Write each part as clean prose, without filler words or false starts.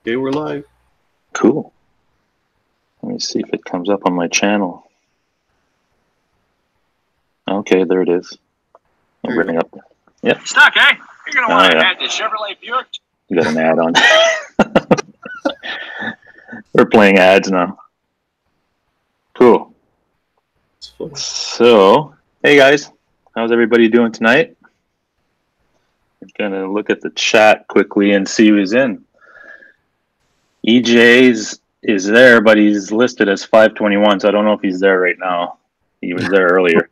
Okay, we're live. Cool. Let me see if it comes up on my channel. Okay, there it is. I'll There you bring go. it up. Yep. Stuck, eh? You're gonna want to yeah. add the Chevrolet Buick. You got an ad on. We're playing ads now. Cool. It's fun. So, hey guys, how's everybody doing tonight? I'm gonna look at the chat quickly and see who's in. EJ's is there, but he's listed as 521, so I don't know if he's there right now. He was there earlier.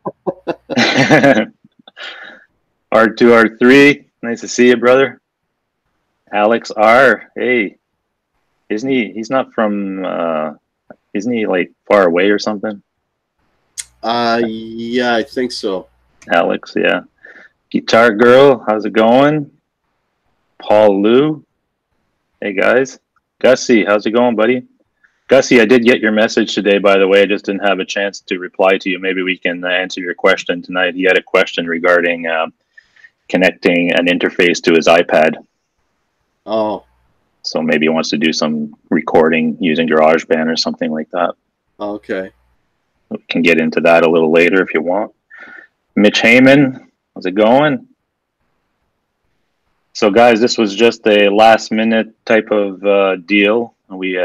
R2R3, nice to see you, brother. Alex R, hey, isn't he? He's not from. Isn't he like far away or something? Yeah, I think so. Alex, yeah. Guitar Girl, how's it going? Paul Lou, hey guys. Gussie, how's it going, buddy? Gussie, I did get your message today, by the way. I just didn't have a chance to reply to you. Maybe we can answer your question tonight. He had a question regarding connecting an interface to his iPad. Oh, So maybe he wants to do some recording using GarageBand or something like that. okay. We can get into that a little later if you want. Mitch Heyman, how's it going? So guys, this was just a last minute type of deal. We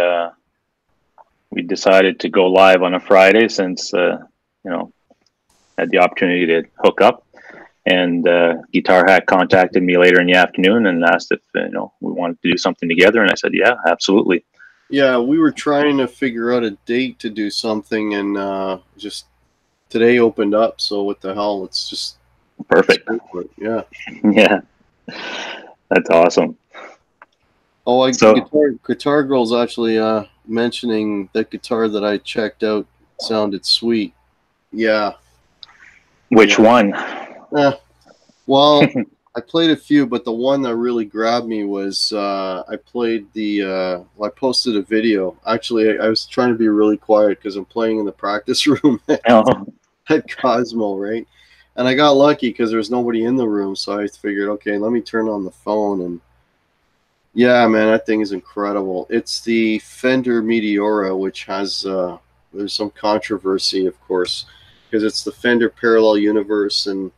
decided to go live on a Friday since had the opportunity to hook up. And Guitar Hack contacted me later in the afternoon and asked if we wanted to do something together, and I said, yeah, absolutely. Yeah, we were trying to figure out a date to do something, and just today opened up. So what the hell? It's just Perfect. Yeah. Yeah, that's awesome. Oh, Guitar Girl's actually mentioning that guitar that I checked out sounded sweet. Yeah. Which one? Well, I played a few, but the one that really grabbed me was I played I posted a video. Actually, I was trying to be really quiet because I'm playing in the practice room at Cosmo, right? And I got lucky because there was nobody in the room, so I figured, okay, let me turn on the phone. And yeah, man, that thing is incredible. It's the Fender Meteora, which has there's some controversy, of course, because it's the Fender Parallel Universe, and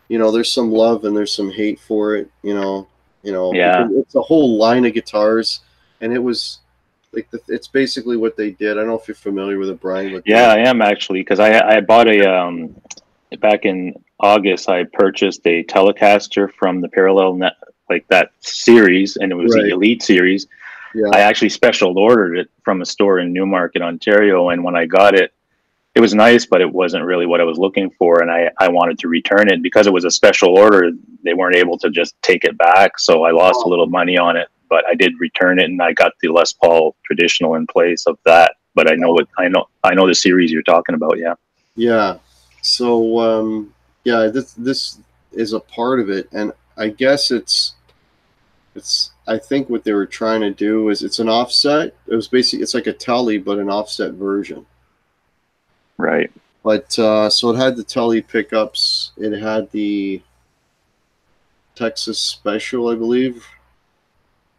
there's some love and there's some hate for it. Yeah, it's a whole line of guitars, and it was like it's basically what they did. I don't know if you're familiar with it, Brian. Yeah, I am actually, because I bought back in August. I purchased a Telecaster from the Parallel Net, like that series, and it was the Elite series. Yeah. I actually special ordered it from a store in Newmarket, Ontario, and when I got it, it was nice, but it wasn't really what I was looking for, and I wanted to return it. Because it was a special order, they weren't able to just take it back, so I lost a little money on it, but I did return it, and I got the Les Paul Traditional in place of that. But I know the series you're talking about. Yeah. So yeah, this is a part of it, and I guess it's I think what they were trying to do is it's an offset. It was basically, it's like a Tele but an offset version. Right. But so it had the Tele pickups. It had the Texas Special, I believe,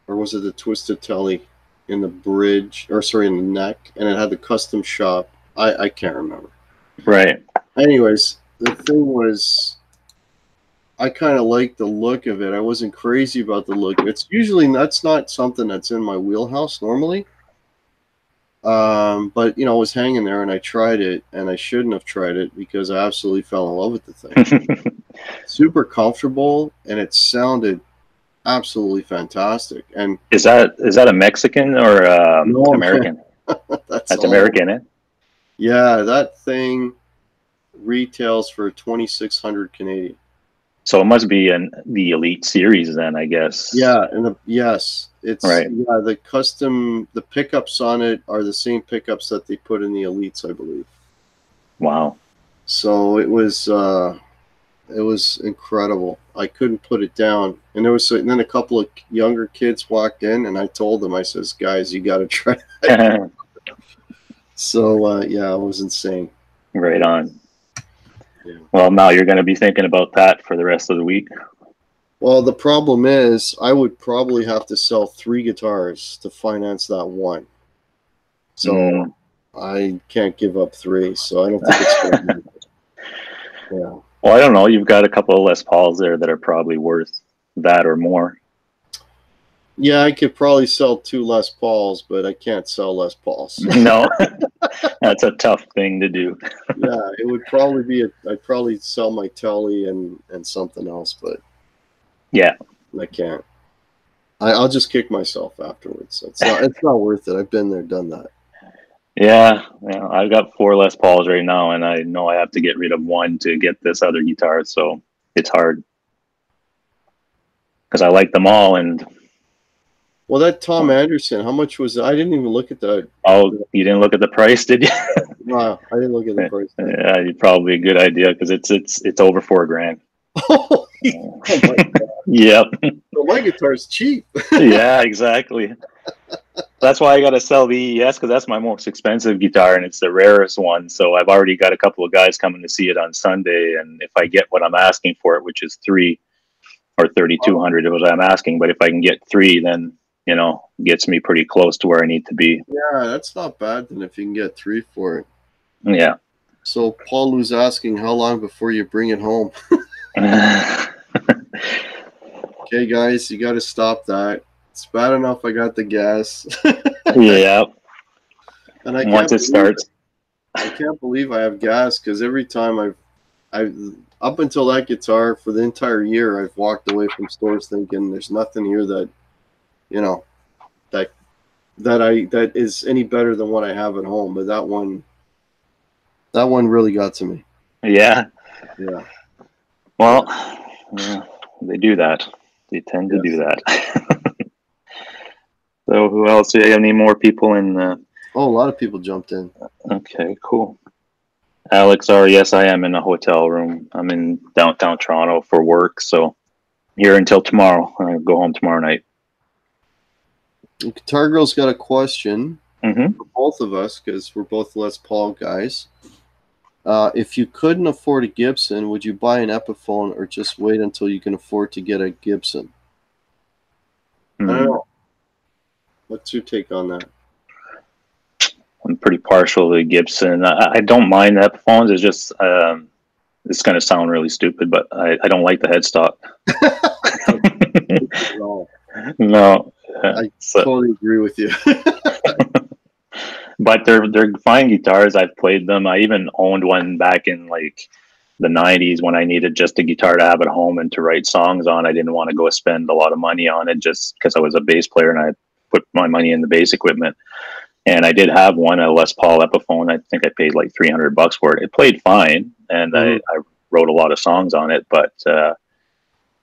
or was it the Twisted Tele in the bridge, or sorry, in the neck, and it had the custom shop. I can't remember. Right. Anyways, the thing was, I kind of liked the look of it. I wasn't crazy about the look. That's not something that's in my wheelhouse normally. But it was hanging there, and I tried it, and I shouldn't have tried it because I absolutely fell in love with the thing. Super comfortable, and it sounded absolutely fantastic. And is that a Mexican or no, American? That's American, eh? Yeah, that thing retails for 2,600 Canadian. So it must be the Elite series then, I guess. Yeah, and it's right. Yeah, the pickups on it are the same pickups that they put in the Elites, I believe. Wow. So it was incredible. I couldn't put it down. And then a couple of younger kids walked in, and I told them, I says, guys, you got to try it. So yeah, it was insane. Right on. Yeah. Well, now you're going to be thinking about that for the rest of the week. Well, the problem is I would probably have to sell 3 guitars to finance that one. So I can't give up 3. So I don't think it's going to be. Yeah. Well, I don't know. You've got a couple of Les Pauls there that are probably worth that or more. Yeah, I could probably sell 2 Les Pauls, but I can't sell Les Pauls. No, that's a tough thing to do. Yeah, it would probably be I'd probably sell my Telly and something else, but yeah, I can't. I'll just kick myself afterwards. It's not worth it. I've been there, done that. Yeah, I've got 4 Les Pauls right now, and I know I have to get rid of one to get this other guitar, so it's hard because I like them all. And well, that Tom Anderson, how much was that? I didn't even look at that. Oh, you didn't look at the price, did you? No, I didn't look at the price. Yeah, probably a good idea because it's over $4,000. Oh my God. Yep. Well, my guitar's cheap. Yeah, exactly. That's why I got to sell the ES because that's my most expensive guitar and it's the rarest one. So I've already got a couple of guys coming to see it on Sunday, and if I get what I'm asking for it, which is 3 or 3,200, is what I'm asking. But if I can get 3, then gets me pretty close to where I need to be. Yeah, that's not bad then if you can get 3 for it. Yeah. So Paul was asking how long before you bring it home. Okay, guys, you got to stop that. It's bad enough I got the gas. Yeah. And once it starts, I can't believe I have gas because every time I've up until that guitar for the entire year, I've walked away from stores thinking there's nothing here that that is any better than what I have at home. But that one really got to me. Yeah. Yeah. Well, yeah, they do that. They tend to do that. So who else? Do you have any more people in? Oh, a lot of people jumped in. Okay, cool. Alex R, yes, I am in a hotel room. I'm in downtown Toronto for work, so here until tomorrow. I'll go home tomorrow night. Guitar Girl's got a question for both of us because we're both Les Paul guys. If you couldn't afford a Gibson, would you buy an Epiphone or just wait until you can afford to get a Gibson? I don't know. What's your take on that? I'm pretty partial to Gibson. I don't mind the Epiphones. It's just it's going to sound really stupid, but I don't like the headstock. No. I totally agree with you. But they're fine guitars. I've played them. I even owned one back in like the 90s when I needed just a guitar to have at home and to write songs on. I didn't want to go spend a lot of money on it just because I was a bass player and I put my money in the bass equipment. And I did have one, a Les Paul Epiphone. I think I paid like $300 for it. It played fine, and I wrote a lot of songs on it. But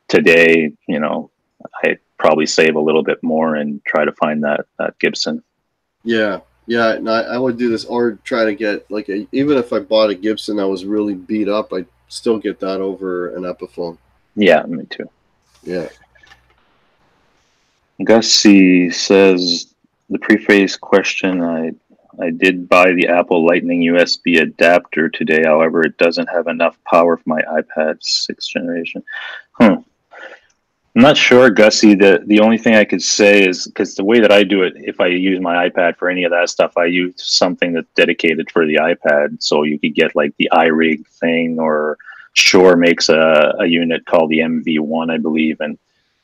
today, I'd probably save a little bit more and try to find that Gibson. Yeah. No, I would do this, or try to get even if I bought a Gibson that was really beat up, I'd still get that over an Epiphone. Yeah, me too. Yeah. Gussie says the preface question. I did buy the Apple Lightning USB adapter today. However, it doesn't have enough power for my iPad 6th generation. I'm not sure, Gussie. The only thing I could say is because the way that I do it, if I use my iPad for any of that stuff, I use something that's dedicated for the iPad. So you could get like the iRig thing, or Shure makes a unit called the MV1, I believe, and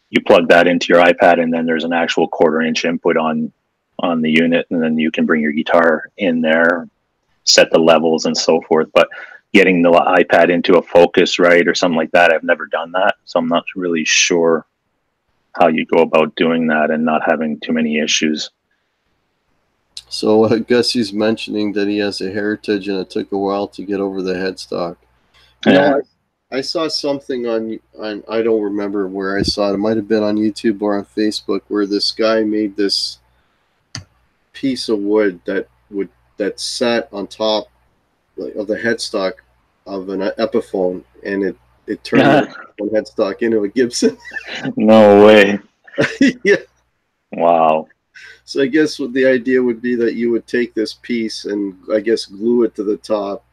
you plug that into your iPad, and then there's an actual 1/4-inch input on the unit, and then you can bring your guitar in there, set the levels and so forth. But getting the iPad into a Focusrite or something like that, I've never done that, so I'm not really sure how you go about doing that and not having too many issues. So Gussie's mentioning that he has a Heritage and it took a while to get over the headstock. I saw something on I don't remember where I saw it. It might have been on YouTube or on Facebook, where this guy made this piece of wood that sat on top of the headstock of an Epiphone, and it turned one headstock into a Gibson. No way. Yeah. Wow. So I guess what the idea would be that you would take this piece and I guess glue it to the top.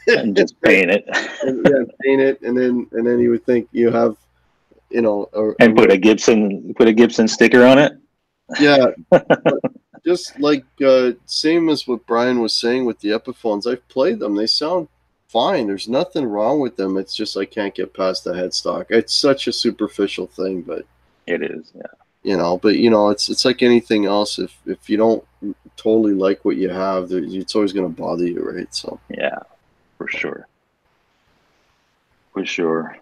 And just paint it. Paint it, and then you would think you have you know, and put a Gibson sticker on it. Yeah, just like same as what Brian was saying with the Epiphones. I've played them; they sound fine. There's nothing wrong with them. It's just I can't get past the headstock. It's such a superficial thing, but it is, yeah. You know, but you know, it's like anything else. If you don't totally like what you have, it's always going to bother you, right? So yeah, for sure, for sure.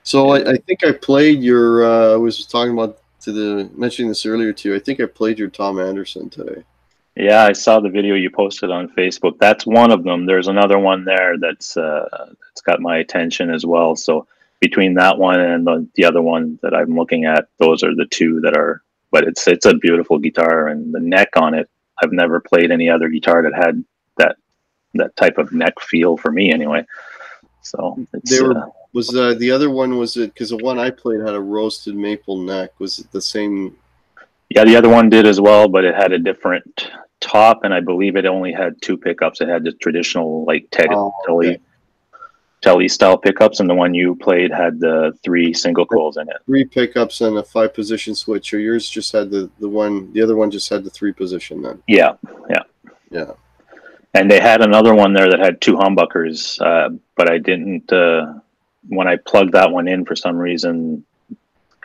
So I think I played your. I was talking about mentioning this earlier too. I think I played your Tom Anderson today. Yeah, I saw the video you posted on Facebook. That's one of them. There's another one there that's got my attention as well. So between that one and the other one that I'm looking at, those are the two that are. But it's a beautiful guitar, and the neck on it. I've never played any other guitar that had that type of neck feel for me, anyway. So it's, the other one, was it because the one I played had a roasted maple neck? Was it the same? Yeah, the other one did as well, but it had a different top, and I believe it only had 2 pickups. It had the traditional like Telly style pickups, and the one you played had the 3 single coils in it. 3 pickups and a 5-position switch. Or yours just had the one. The other one just had the 3-position then. Yeah. And they had another one there that had 2 humbuckers, but I didn't. When I plugged that one in, for some reason,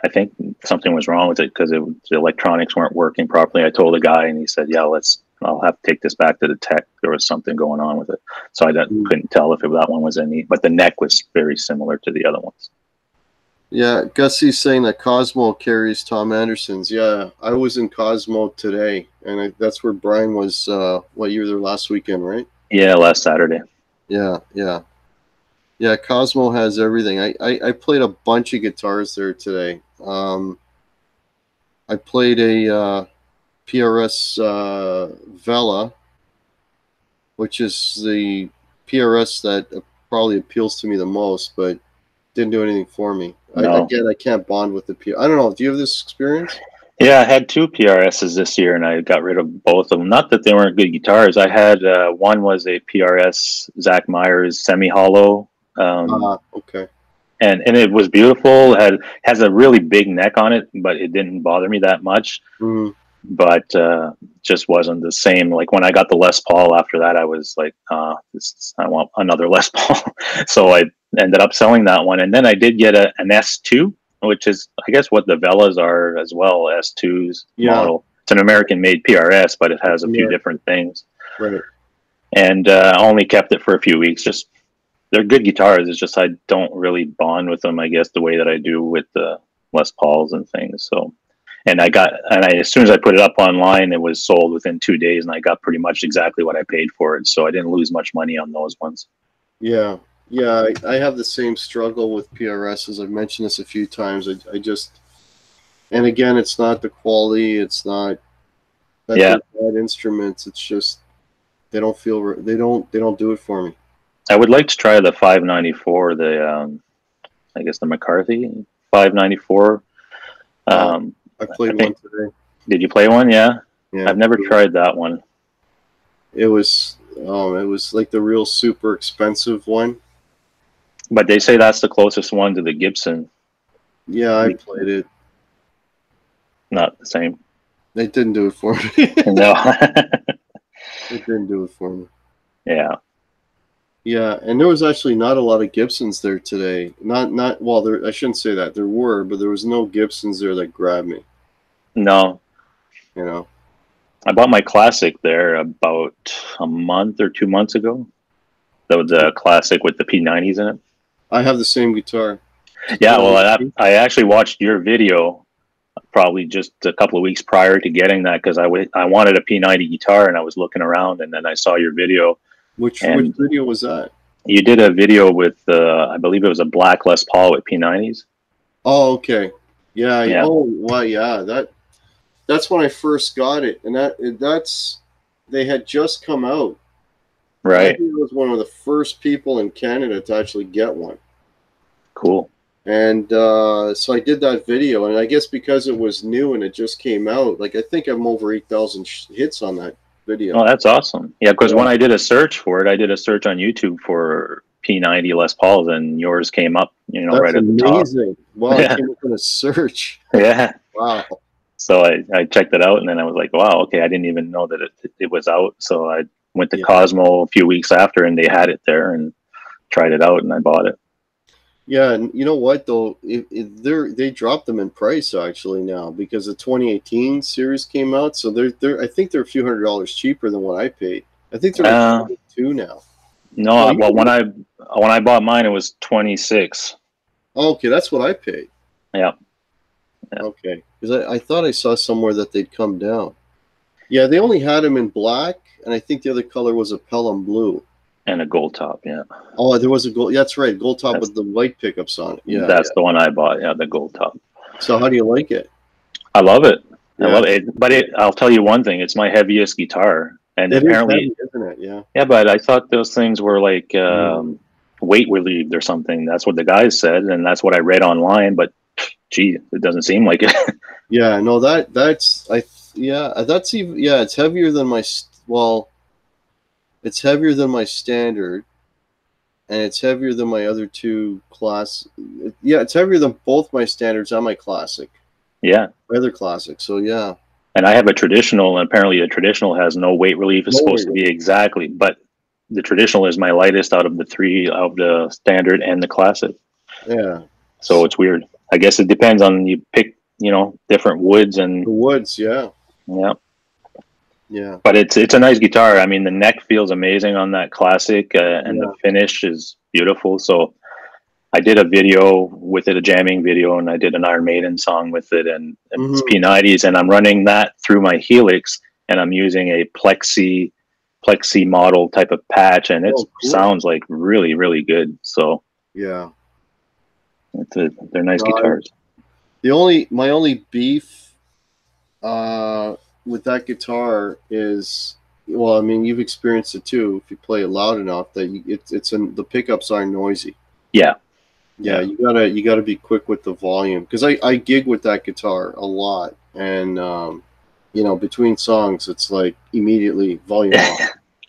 I think something was wrong with it because the electronics weren't working properly. I told the guy, and he said, "Yeah, I'll have to take this back to the tech. There was something going on with it." So I couldn't tell if that one was any, but the neck was very similar to the other ones. Yeah, Gussie's saying that Cosmo carries Tom Anderson's. Yeah, I was in Cosmo today, and that's where Brian was. You were there last weekend, right? Yeah, last Saturday. Yeah. Cosmo has everything. I played a bunch of guitars there today. I played a PRS Vela, which is the PRS that probably appeals to me the most, but didn't do anything for me. No. I can't bond with the PRS. I don't know. Do you have this experience? Yeah, I had 2 PRSs this year, and I got rid of both of them. Not that they weren't good guitars. I had one was a PRS Zach Myers semi-hollow. Okay. And it was beautiful. It has a really big neck on it, but it didn't bother me that much. Mm. But just wasn't the same. Like when I got the Les Paul after that, I was like, I want another Les Paul. So I ended up selling that one. And then I did get an S2, which is, I guess, what the Velas are as well, S2's model. It's an American-made PRS, but it has a few different things. Right. And only kept it for a few weeks. Just they're good guitars. It's just I don't really bond with them, I guess, the way that I do with the Les Pauls and things. So, as soon as I put it up online, it was sold within 2 days, and I got pretty much exactly what I paid for it. So I didn't lose much money on those ones. Yeah. I have the same struggle with PRSs. I've mentioned this a few times. I just, and again, it's not the quality. It's not bad instruments. It's just they don't do it for me. I would like to try the 594, I guess the McCarthy 594. I played one today. Did you play one? Yeah. I've never tried that one. It was like the real super expensive one. But they say that's the closest one to the Gibson. Yeah, I played it. Not the same. They didn't do it for me. No. It didn't do it for me. Yeah. Yeah, and there was actually not a lot of Gibsons there today. I shouldn't say that. There were, but there was no Gibsons there that grabbed me. No. You know. I bought my Classic there about a month or 2 months ago. That was a Classic with the P90s in it. I have the same guitar. Yeah, well, I actually watched your video probably just a couple of weeks prior to getting that because I wanted a P90 guitar, and I was looking around, and then I saw your video. Which video was that? You did a video with, I believe it was a black Les Paul with P90s. Oh, okay. Yeah. Yeah. Oh, well, yeah. That's when I first got it, and they had just come out. Right. I was one of the first people in Canada to actually get one. Cool. And so I did that video, and I guess because it was new and it just came out, like I think I'm over 8,000 hits on that video. Oh, that's awesome. Yeah, because when I did a search for it, I did a search on YouTube for P90 Les Pauls, and yours came up, That's right at the top. amazing. Wow, it came up in a search. Yeah. Wow. So I checked it out, and then I was like, wow, okay, I didn't even know that it was out. So I went to Cosmo a few weeks after, and they had it there, and tried it out, and I bought it. Yeah, and you know what though, they dropped them in price actually now because the 2018 series came out, so they're I think they're a few $100s cheaper than what I paid. I think they're like 22 now. No, well, when I bought mine, it was 26. Oh, okay, that's what I paid. Yeah. Okay, because I thought I saw somewhere that they'd come down. Yeah, they only had them in black, and I think the other color was a Pelham blue. And a gold top, yeah. Oh, there was a gold. Yeah, that's right, gold top with the white pickups on it. Yeah, that's the one I bought. Yeah, the gold top. So how do you like it? I love it. I love it. But I'll tell you one thing: it's my heaviest guitar, and apparently, is heavy, isn't it? Yeah. Yeah, but I thought those things were like weight relieved or something. That's what the guys said, and that's what I read online. But gee, it doesn't seem like it. Yeah, no, that's even it's heavier than my it's heavier than my standard, and it's heavier than my other two class. Yeah, it's heavier than both my standards and my classic. Yeah, my other classic. So yeah. And I have a traditional, and apparently the traditional has no weight relief. It's supposed to be exactly, but the traditional is my lightest out of the three of the standard and the classic. Yeah. So it's weird. I guess it depends on you pick, different woods and the woods. Yeah. Yeah. Yeah. But it's a nice guitar. I mean, the neck feels amazing on that classic, and the finish is beautiful. So I did a video with it, a jamming video, and I did an Iron Maiden song with it, and it's P90s, and I'm running that through my Helix, and I'm using a plexi model type of patch, and it sounds like really, really good. So yeah, they're nice guitars. My only beef with that guitar is, well, I mean, you've experienced it too. If you play it loud enough, that the pickups are noisy. Yeah. Yeah, you gotta be quick with the volume, because I gig with that guitar a lot, and between songs it's like immediately volume off.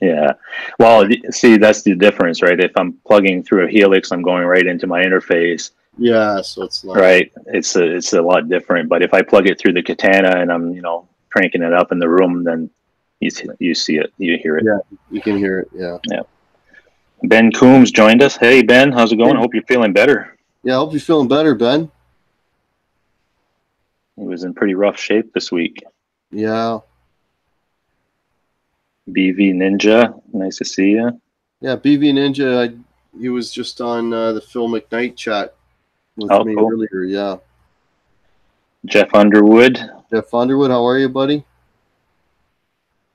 Yeah, well, see, that's the difference, right? If I'm plugging through a Helix, I'm going right into my interface. Yeah, so it's not right. It's a lot different. But if I plug it through the Katana and I'm cranking it up in the room, then you see it, you hear it. Yeah, you can hear it. Yeah. Yeah. Ben Coombs joined us. Hey, Ben, how's it going? I hope you're feeling better. Yeah, I hope you're feeling better, Ben. He was in pretty rough shape this week. Yeah. BV Ninja, nice to see you. Yeah, BV Ninja, he was just on the Phil McKnight chat with me earlier. Yeah. Jeff Underwood. Jeff Underwood, how are you, buddy?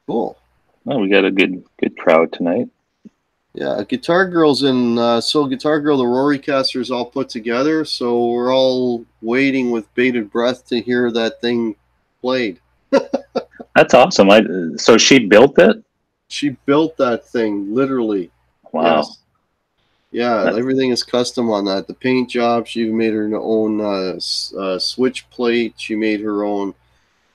Cool. Well, we got a good crowd tonight. Yeah, Guitar Girl's in. So Guitar Girl, the Rorycaster's all put together. So we're all waiting with bated breath to hear that thing played. That's awesome. So she built it? She built that thing, literally. Wow. Yes. Yeah, everything is custom on that. The paint job, she made her own switch plate. She made her own.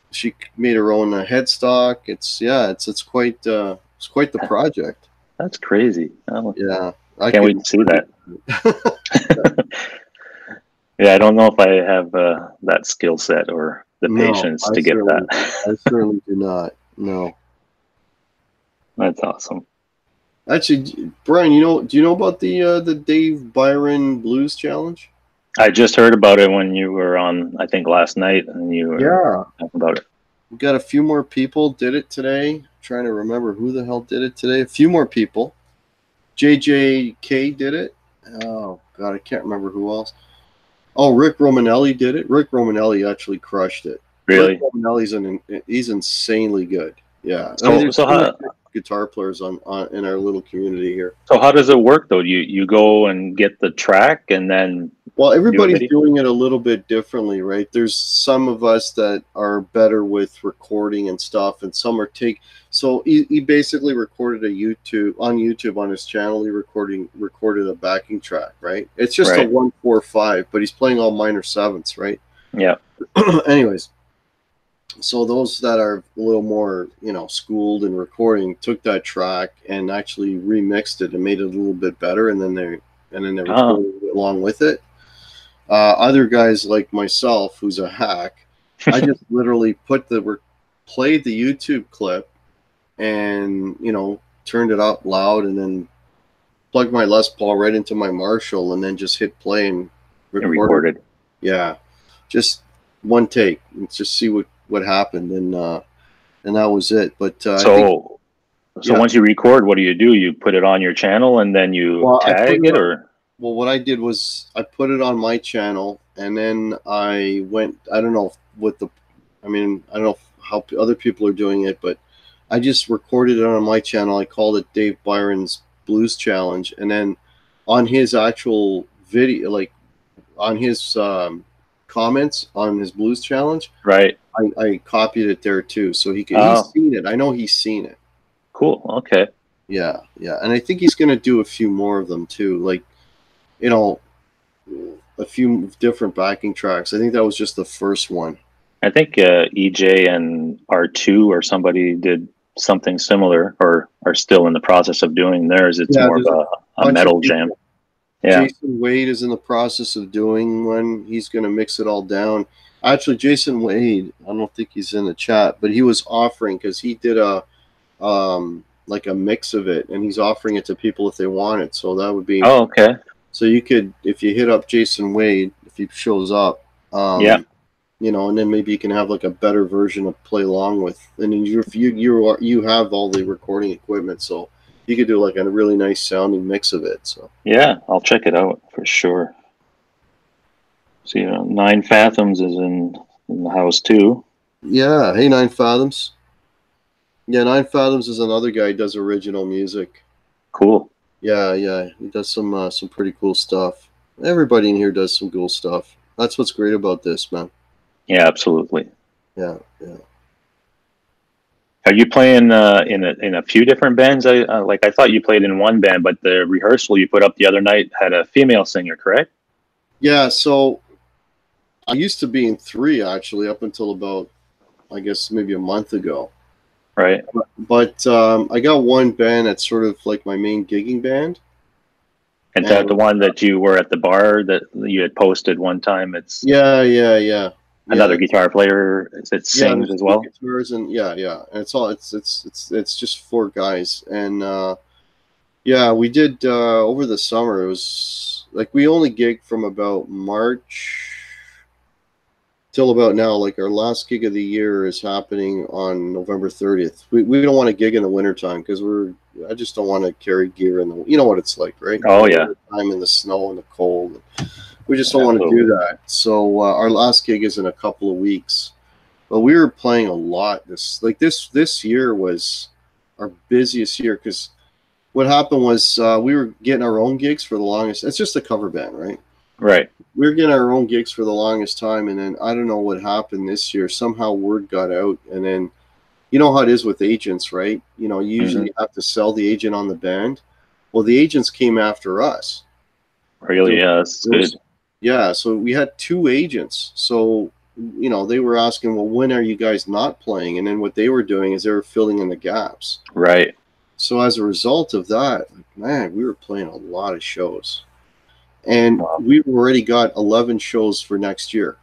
She made her own headstock. It's quite the project. That's crazy. Yeah, I can't wait to see that. Yeah, I don't know if I have that skill set or the patience to get that. I certainly do not. No. That's awesome. Actually, Brian, do you know about the Dave Byron Blues Challenge? I just heard about it when you were on, I think, last night, and you were talking about it. We got a few more people did it today. I'm trying to remember who the hell did it today. A few more people. JJK did it. Oh God, I can't remember who else. Oh, Rick Romanelli did it. Rick Romanelli actually crushed it. Really? Rick Romanelli's he's insanely good. Yeah. So how guitar players in our little community here. So how does it work though? You go and get the track and then. Well, everybody's doing it a little bit differently, right? There's some of us that are better with recording and stuff, and some are So he basically recorded on YouTube on his channel. He recorded a backing track, right? It's just a 1-4-5, but he's playing all minor sevenths, right? Yeah. Anyways, So those that are a little more, schooled in recording took that track and actually remixed it and made it a little bit better, and then they recorded it along with it. Other guys like myself, who's a hack, I just literally played the YouTube clip and turned it up loud, and then plugged my Les Paul right into my Marshall, and then just hit play and recorded. Yeah, just one take. Let's just see what happened, and that was it. But so once you record, what do? You put it on your channel and then you tag it, or? Well, what I did was I put it on my channel, and then I went. I don't know I don't know how other people are doing it, but I just recorded it on my channel. I called it Dave Byron's Blues Challenge, and then on his actual video, like on his comments on his Blues Challenge, right? I copied it there too, so he's seen it. I know he's seen it. Cool. Okay. Yeah, and I think he's going to do a few more of them too, like a few different backing tracks. I think that was just the first one. I think EJ and R2 or somebody did something similar, or are still in the process of doing theirs. It's more of a metal jam. Yeah. Jason Wade is in the process of doing one. He's going to mix it all down. Actually, Jason Wade, I don't think he's in the chat, but he was offering, because he did a mix of it, and he's offering it to people if they want it. So that would be. Oh, okay. So you could, if you hit up Jason Wade, if he shows up, and then maybe you can have like a better version to play along with. And then you have all the recording equipment, so you could do like a really nice sounding mix of it. So yeah, I'll check it out for sure. So 9 Fathoms is in the house too. Yeah, hey 9 Fathoms. Yeah, 9 Fathoms is another guy who does original music. Cool. Yeah, he does some pretty cool stuff. Everybody in here does some cool stuff. That's what's great about this, man. Yeah, absolutely. Yeah. Are you playing in a few different bands? I thought you played in one band, but the rehearsal you put up the other night had a female singer, correct? Yeah, so I used to be in 3 actually, up until about, I guess, maybe a month ago. Right. But I got one band that's sort of like my main gigging band. And that the one that you were at the bar that you had posted one time? It's another guitar player that sings as well. Guitars and and it's just 4 guys, and we did over the summer. It was like we only gigged from about March till about now. Like our last gig of the year is happening on November 30th. We don't want to gig in the wintertime because I just don't want to carry gear in the, you know what it's like, right? Oh yeah. I'm in the snow and the cold. We just don't want to do that. So our last gig is in a couple of weeks, but we were playing a lot. This year was our busiest year, because what happened was we were getting our own gigs for the longest. It's just a cover band, right? Right. We were getting our own gigs for the longest time, and then I don't know what happened this year. Somehow word got out, and then you know how it is with agents, right? You usually have to sell the agent on the band. Well, the agents came after us. Really? Yeah, that's good. Yeah, so we had 2 agents. So, they were asking, well, when are you guys not playing? And then what they were doing is they were filling in the gaps. Right. So as a result of that, man, we were playing a lot of shows. And we've already got 11 shows for next year.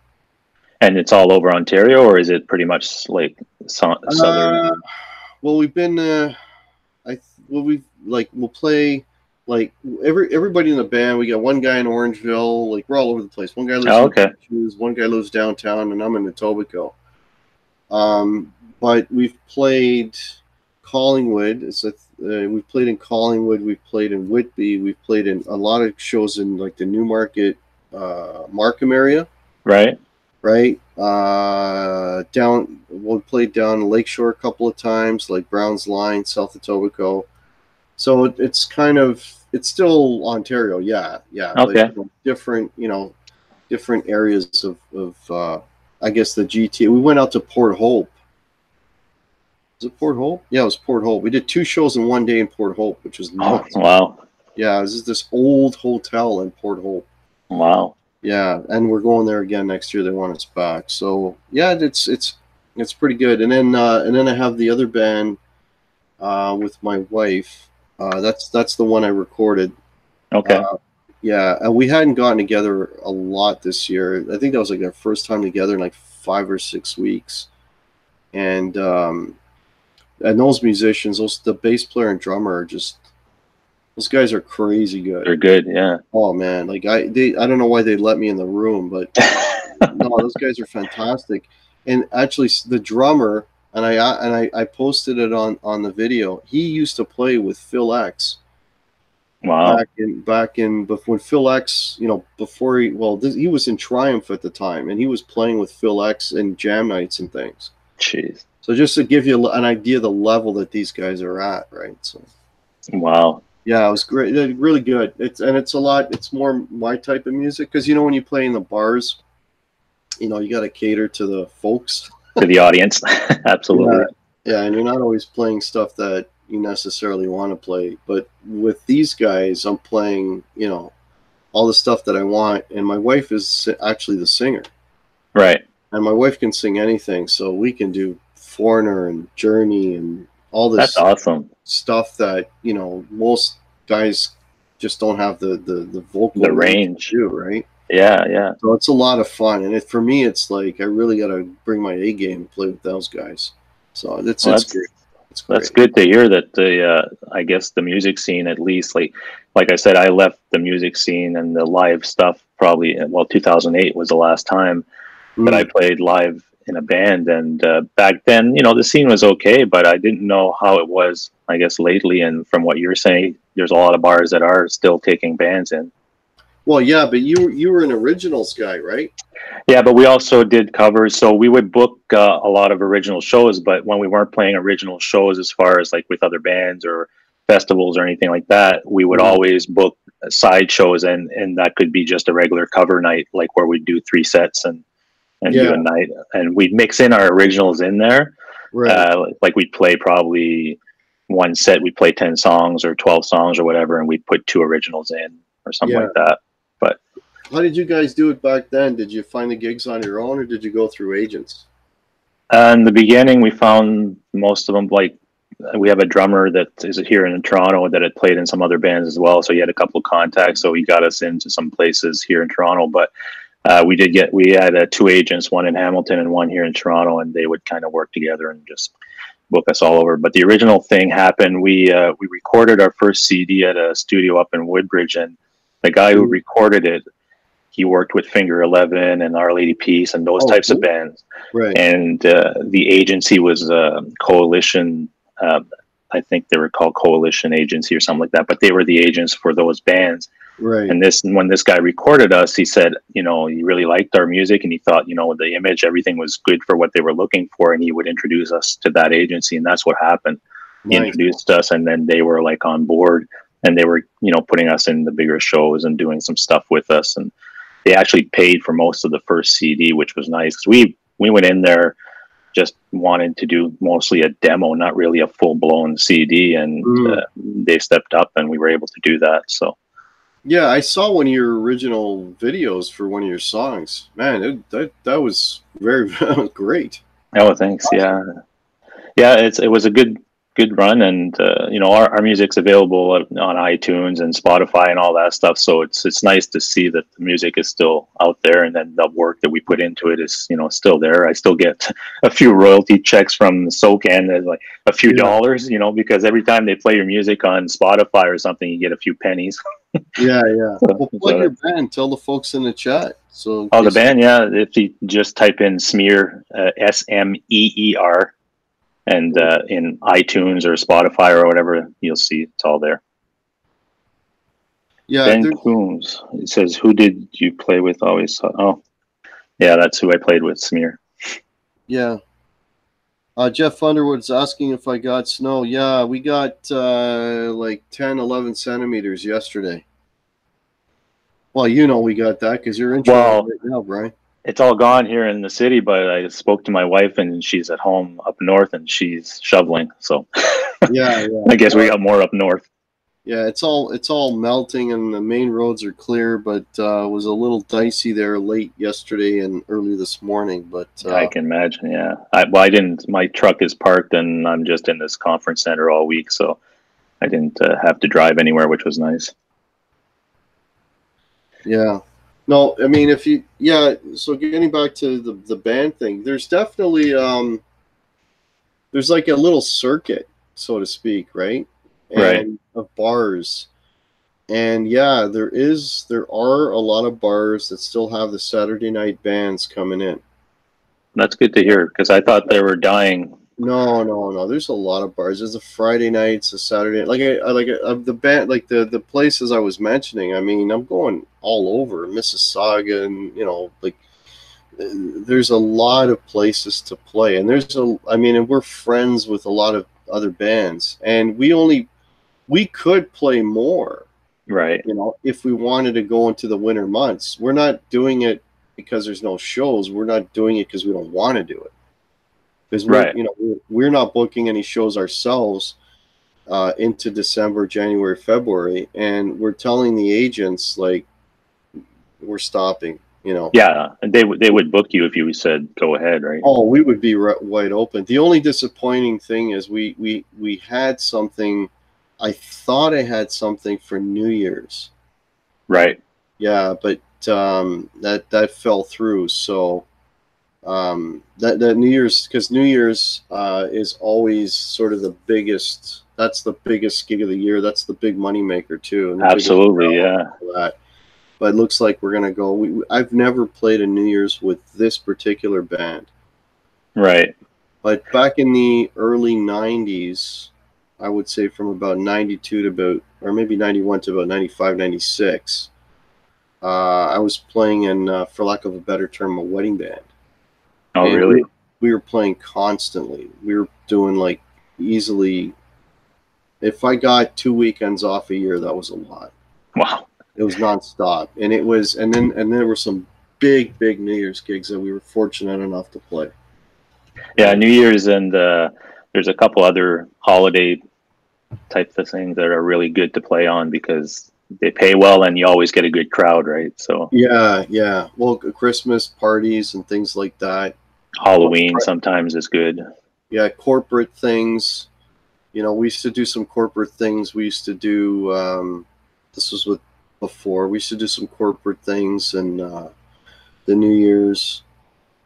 And it's all over Ontario, or is it pretty much like southern? Well, we've been, we'll play. Like everybody in the band, we got one guy in Orangeville. Like we're all over the place. One guy lives in Shoes, one guy lives downtown, and I'm in Etobicoke. But we've played Collingwood. We've played in Collingwood. We've played in Whitby. We've played in a lot of shows in like the Newmarket, Markham area. Right. We played down Lakeshore a couple of times, like Brown's Line, South Etobicoke. So it's still Ontario, yeah. Okay. But different areas of I guess the GTA. We went out to Port Hope. Was it Port Hope? Yeah, it was Port Hope. We did 2 shows in one day in Port Hope, which was nuts. Oh, wow. Yeah, this is this old hotel in Port Hope. Wow. Yeah, and we're going there again next year. They want us back. So yeah, it's It's pretty good. And then I have the other band with my wife. That's the one I recorded. Okay. Yeah, and we hadn't gotten together a lot this year. I think that was like our first time together in like 5 or 6 weeks. And those musicians, the bass player and drummer are just, those guys are crazy good. They're good, yeah. Oh man, like I don't know why they let me in the room, but no, those guys are fantastic. And actually, the drummer, and I posted it on the video. He used to play with Phil X. Wow. Back in when Phil X, before he was in Triumph at the time, and he was playing with Phil X in jam nights and things. Jeez. So just to give you an idea of the level that these guys are at, right? So. Wow. Yeah, it was great. Really good. It's more my type of music, because when you play in the bars, you got to cater to the folks, to the audience. Absolutely. Yeah, and you're not always playing stuff that you necessarily want to play. But with these guys, I'm playing, all the stuff that I want. And my wife is actually the singer. Right. And my wife can sing anything, so we can do Foreigner and Journey and all this. That's awesome stuff that most guys just don't have the vocal range to do, right? Yeah. So it's a lot of fun, and for me, it's like I really got to bring my A game and play with those guys. So it's great. It's great. That's good to hear that I guess the music scene, at least, like I said, I left the music scene and the live stuff probably 2008 was the last time that I played live in a band, and back then, the scene was okay, but I didn't know how it was, I guess, lately. And from what you're saying, there's a lot of bars that are still taking bands in. Well, yeah, but you were an originals guy, right? Yeah, but we also did covers, so we would book a lot of original shows. But when we weren't playing original shows, as far as like with other bands or festivals or anything like that, we would always book side shows, and that could be just a regular cover night, like where we'd do 3 sets and do a night, and we'd mix in our originals in there. Right. Like we'd play probably one set, we'd play 10 songs or 12 songs or whatever, and we'd put 2 originals in or something like that. But how did you guys do it back then? Did you find the gigs on your own, or did you go through agents? In the beginning, we found most of them. Like, we have a drummer that is here in Toronto that had played in some other bands as well, so he had a couple of contacts, so he got us into some places here in Toronto. But we had 2 agents, one in Hamilton and one here in Toronto, and they would kind of work together and just book us all over. But the original thing happened. We recorded our first CD at a studio up in Woodbridge, and the guy who recorded it, he worked with Finger 11 and Our Lady Peace and those types of bands. Right. And the agency was Coalition. I think they were called Coalition Agency or something like that, but they were the agents for those bands. Right. And when this guy recorded us, he said, he really liked our music, and he thought, the image, everything was good for what they were looking for, and he would introduce us to that agency, and that's what happened. He introduced us, and then they were like on board, and they were, putting us in the bigger shows and doing some stuff with us, and they actually paid for most of the first CD, which was nice, because we went in there just wanted to do mostly a demo, not really a full-blown CD, and they stepped up, and we were able to do that. So yeah, I saw one of your original videos for one of your songs. Man, that was very great. Oh, thanks. Awesome. Yeah, it was a good run, and our music's available on iTunes and Spotify and all that stuff. So it's nice to see that the music is still out there, and then the work that we put into it is still there. I still get a few royalty checks from SOCAN, like a few dollars, because every time they play your music on Spotify or something, you get a few pennies. Yeah. Well, plug your band. Tell the folks in the chat. So the band, if you just type in Smear, SMEER. And in iTunes or Spotify or whatever, you'll see it's all there. Yeah. Ben Coombs. It says, "Who did you play with always?" Oh, yeah, that's who I played with, Smear. Yeah. Jeff Underwood's asking if I got snow. Yeah, we got like 10, 11 centimeters yesterday. Well, we got that because you're in Toronto right now, Brian. It's all gone here in the city, but I spoke to my wife, and she's at home up north, and she's shoveling. So yeah. I guess we got more up north. Yeah, it's all melting, and the main roads are clear, but it was a little dicey there late yesterday and early this morning. But I can imagine. Yeah. I didn't. My truck is parked, and I'm just in this conference center all week, so I didn't have to drive anywhere, which was nice. yeah, no, I mean, if you, yeah. So getting back to the band thing, there's definitely there's like a little circuit, so to speak, right? Right. And of bars. And yeah, there are a lot of bars that still have the Saturday night bands coming in. That's good to hear, because I thought they were dying. No, no, no. There's a lot of bars. There's a Friday nights, a Saturday. The band, like the places I was mentioning. I mean, I'm going all over Mississauga, and like there's a lot of places to play, and and we're friends with a lot of other bands, and we could play more, Right. if we wanted to go into the winter months. We're not doing it because there's no shows. We're not doing it because we don't want to do it. Because Right. we're not booking any shows ourselves into December, January, February, and we're telling the agents like we're stopping. Yeah, and they would book you if you said go ahead, right? Oh, we would be wide open. The only disappointing thing is we had something. I thought I had something for New Year's. Right. Yeah, but that fell through. So that New Year's, because New Year's is always sort of the biggest. That's the biggest gig of the year. That's the big money maker too. And Absolutely, yeah. But it looks like we're gonna go. I've never played a New Year's with this particular band. Right. But back in the early '90s, I would say from about '92 to or maybe '91 to about '95, '96. I was playing in, for lack of a better term, a wedding band. Oh, And really? we were playing constantly. We were doing like easily. If I got 2 weekends off a year, that was a lot. Wow. It was nonstop, and then there were some big New Year's gigs that we were fortunate enough to play. Yeah, New Year's, and there's a couple other holiday types of things that are really good to play on because they pay well and you always get a good crowd, right? So yeah. Well, Christmas parties and things like that. Halloween sometimes is good. Yeah, corporate things. We used to do some corporate things. We used to do. This was before. We used to do some corporate things and the New Year's,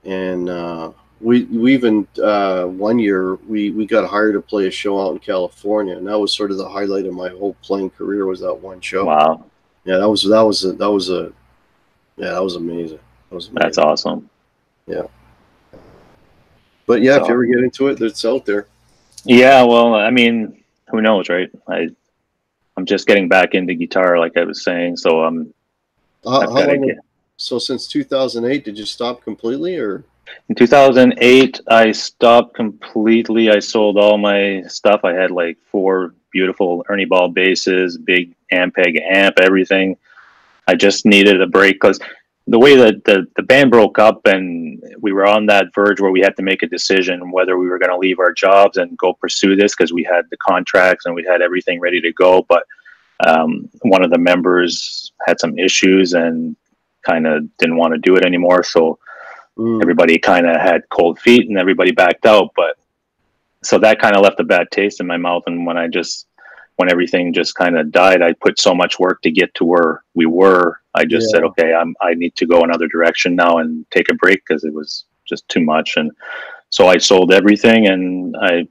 and we even one year we got hired to play a show out in California, and that was sort of the highlight of my whole playing career, was that one show. Wow. Yeah, that was amazing. That was amazing. That's awesome. Yeah. But yeah, if you ever get into it, it's out there. Yeah, well, I mean, who knows, right? I'm just getting back into guitar, like I was saying, so so since 2008, did you stop completely, or? In 2008, I stopped completely. I sold all my stuff. I had like 4 beautiful Ernie Ball basses, big Ampeg amp, everything. I just needed a break because the way that the band broke up and we were on that verge where we had to make a decision whether we were going to leave our jobs and go pursue this because we had the contracts and we had everything ready to go. But one of the members had some issues and kind of didn't want to do it anymore. So everybody kind of had cold feet and everybody backed out. But so that kind of left a bad taste in my mouth. And when everything just kind of died, I put so much work to get to where we were. I just said, okay, I need to go another direction now and take a break because it was just too much. And so I sold everything and I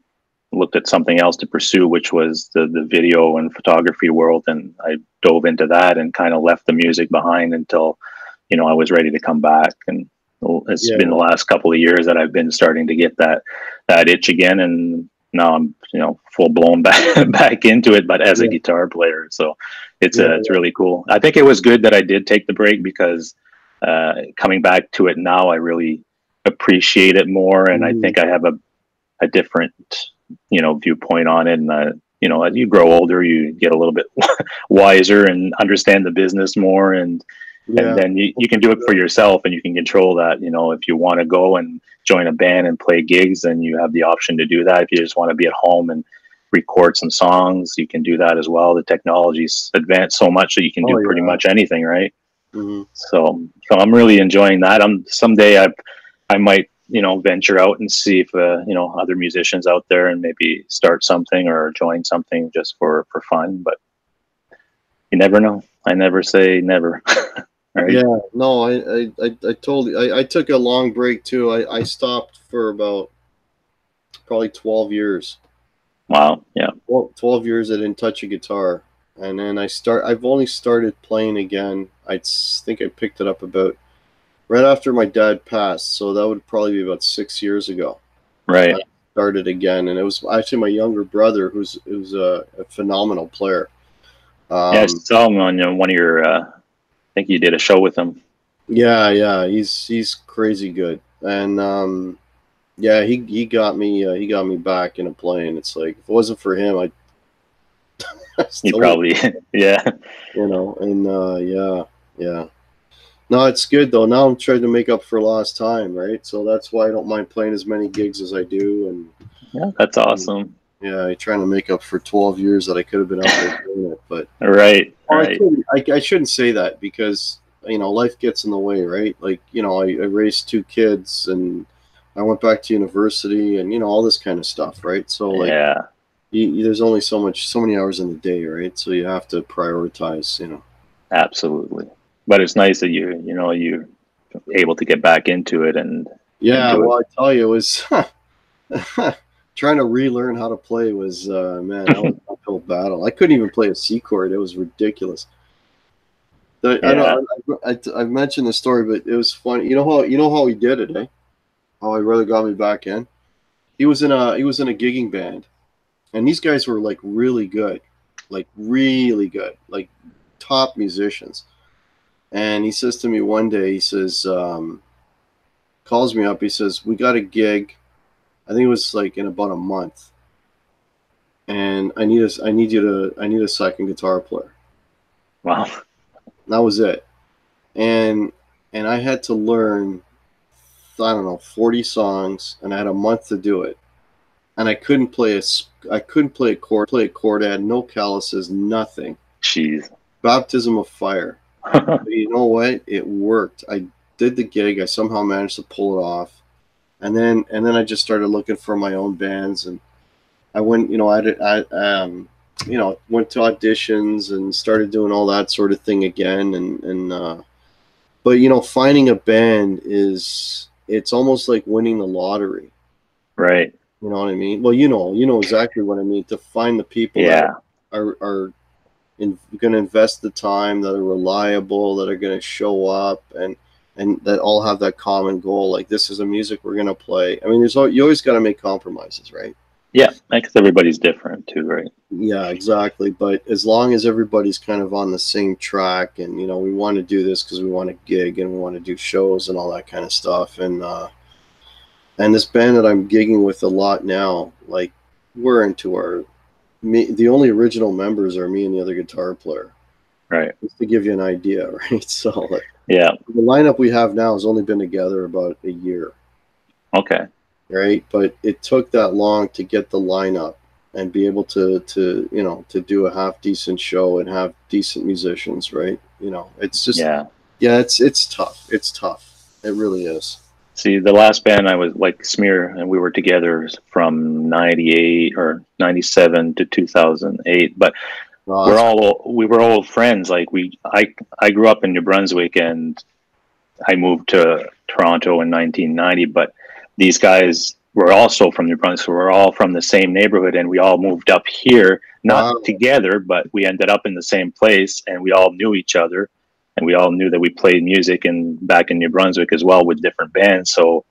looked at something else to pursue, which was the video and photography world. And I dove into that and kind of left the music behind until, I was ready to come back. And it's been the last couple of years that I've been starting to get that itch again. And now I'm, full blown back into it, but as a guitar player. So it's really cool. I think it was good that I did take the break because coming back to it now, I really appreciate it more. And I think I have a different, viewpoint on it. And, as you grow older, you get a little bit wiser and understand the business more. And then you can do it for yourself and you can control that. If you want to go and join a band and play gigs, then you have the option to do that. If you just want to be at home and record some songs, you can do that as well. The technology's advanced so much that you can do pretty much anything, right? So I'm really enjoying that. Someday I might, you know, venture out and see if you know, other musicians out there and maybe start something or join something just for fun. But you never know. I never say never. Right? Yeah, no, I told you, I took a long break too. I stopped for about probably 12 years. Wow. Yeah. Well, 12 years I didn't touch a guitar. And then I've only started playing again. I think I picked it up about right after my dad passed. So that would probably be about 6 years ago. Right. I started again. And it was actually my younger brother who's a phenomenal player. Yeah, I saw him on one of your, I think you did a show with him. Yeah. He's crazy good. And, yeah, he got me back into playing. It's like, if it wasn't for him, I you probably, yeah. You know, and yeah. No, it's good though. Now I'm trying to make up for lost time, right? So that's why I don't mind playing as many gigs as I do. And yeah, that's awesome. Yeah, I'm trying to make up for 12 years that I could have been out there doing it. But right. I shouldn't say that because, you know, life gets in the way, right? Like, you know, I raised 2 kids and I went back to university and, you know, all this kind of stuff, right? So like, yeah. There's only so many hours in the day, right? So you have to prioritize, you know. Absolutely. But it's nice that you're able to get back into it and yeah. Well, I tell you, it was trying to relearn how to play was man, that was an uphill battle. I couldn't even play a C chord. It was ridiculous. I've mentioned the story, but it was funny. You know how he did it, eh? How he really got me back in. He was in a gigging band. And these guys were like really good, like top musicians. And he says to me one day, he says, calls me up. He says, we got a gig. I think it was like in about a month. And I need a second guitar player. Wow. That was it. And I had to learn, I don't know, 40 songs, and I had a month to do it. And I couldn't play a chord. I had no calluses, nothing. Jeez. Baptism of fire. But you know what? It worked. I did the gig. I somehow managed to pull it off. And then I just started looking for my own bands, and I went, you know, went to auditions and started doing all that sort of thing again. But you know, finding a band it's almost like winning the lottery. Right. You know what I mean? Well, you know exactly what I mean. To find the people that are going to invest the time, that are reliable, that are going to show up, and that all have that common goal. Like, this is the music we're going to play. I mean, you always got to make compromises, right? Yeah, because everybody's different too, right? Yeah, exactly. But as long as everybody's kind of on the same track, and you know, we want to do this because we want to gig and we want to do shows and all that kind of stuff, and this band that I'm gigging with a lot now, like, we're into the only original members are me and the other guitar player. Right. Just to give you an idea, right? So, like, yeah. The lineup we have now has only been together about a year. Okay. Right? But it took that long to get the lineup and be able to do a half decent show and have decent musicians, right? You know, it's just it's tough. It's tough. It really is. See, the last band I was like Smear, and we were together from 98 or 97 to 2008. But we were all friends. Like I grew up in New Brunswick, and I moved to Toronto in 1990. But these guys were also from New Brunswick. So we're all from the same neighborhood, and we all moved up here, not together, but we ended up in the same place, and we all knew each other. And we all knew that we played music back in New Brunswick as well with different bands. So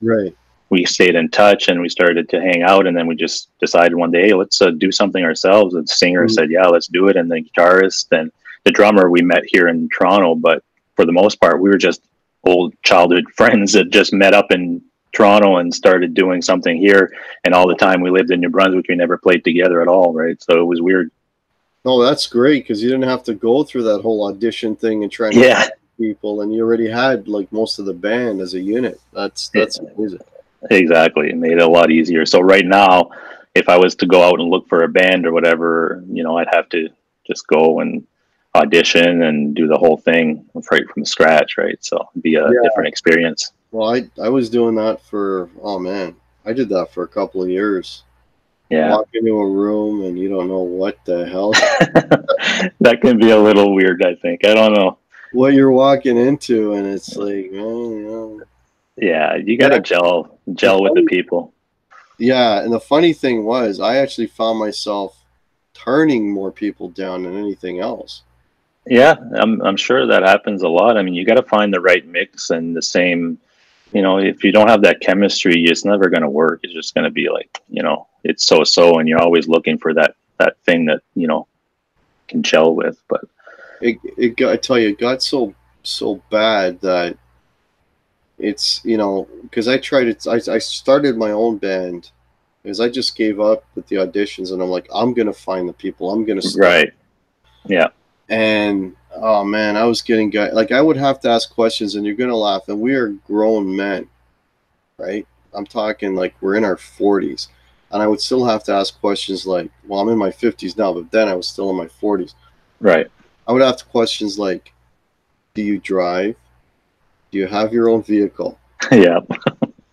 we stayed in touch and we started to hang out. And then we just decided one day, hey, let's do something ourselves. And the singer said, yeah, let's do it. And the guitarist and the drummer we met here in Toronto. But for the most part, we were just old childhood friends that just met up in Toronto and started doing something here. And all the time we lived in New Brunswick, we never played together at all. Right. So it was weird. Oh, that's great, because you didn't have to go through that whole audition thing and trying to find people, and you already had like most of the band as a unit. That's amazing. Exactly. It made it a lot easier. So right now, if I was to go out and look for a band or whatever, you know, I'd have to just go and audition and do the whole thing right from scratch, right? So it'd be a different experience. Well, I was doing that for, oh man, I did that for a couple of years. Yeah. Walk into a room and you don't know what the hell. That can be a little weird, I think. I don't know what you're walking into, and it's like, oh, yeah, you got to gel with the people. Yeah, and the funny thing was, I actually found myself turning more people down than anything else. Yeah, I'm sure that happens a lot. I mean, you got to find the right mix and the same. You know, if you don't have that chemistry, it's never going to work. It's just going to be like, you know, it's so, and you're always looking for that thing that, you know, can gel with. But I tell you, it got so bad that it's, you know, because I started my own band because I just gave up with the auditions, and I'm like, I'm gonna find the people, I'm gonna start. Right. Yeah. And oh man, I was getting like, I would have to ask questions, and you're gonna laugh, and we are grown men, right? I'm talking like we're in our 40s, and I would still have to ask questions like, well, I'm in my 50s now, but then I was still in my 40s. Right. I would ask questions like, do you drive? Do you have your own vehicle? Yeah.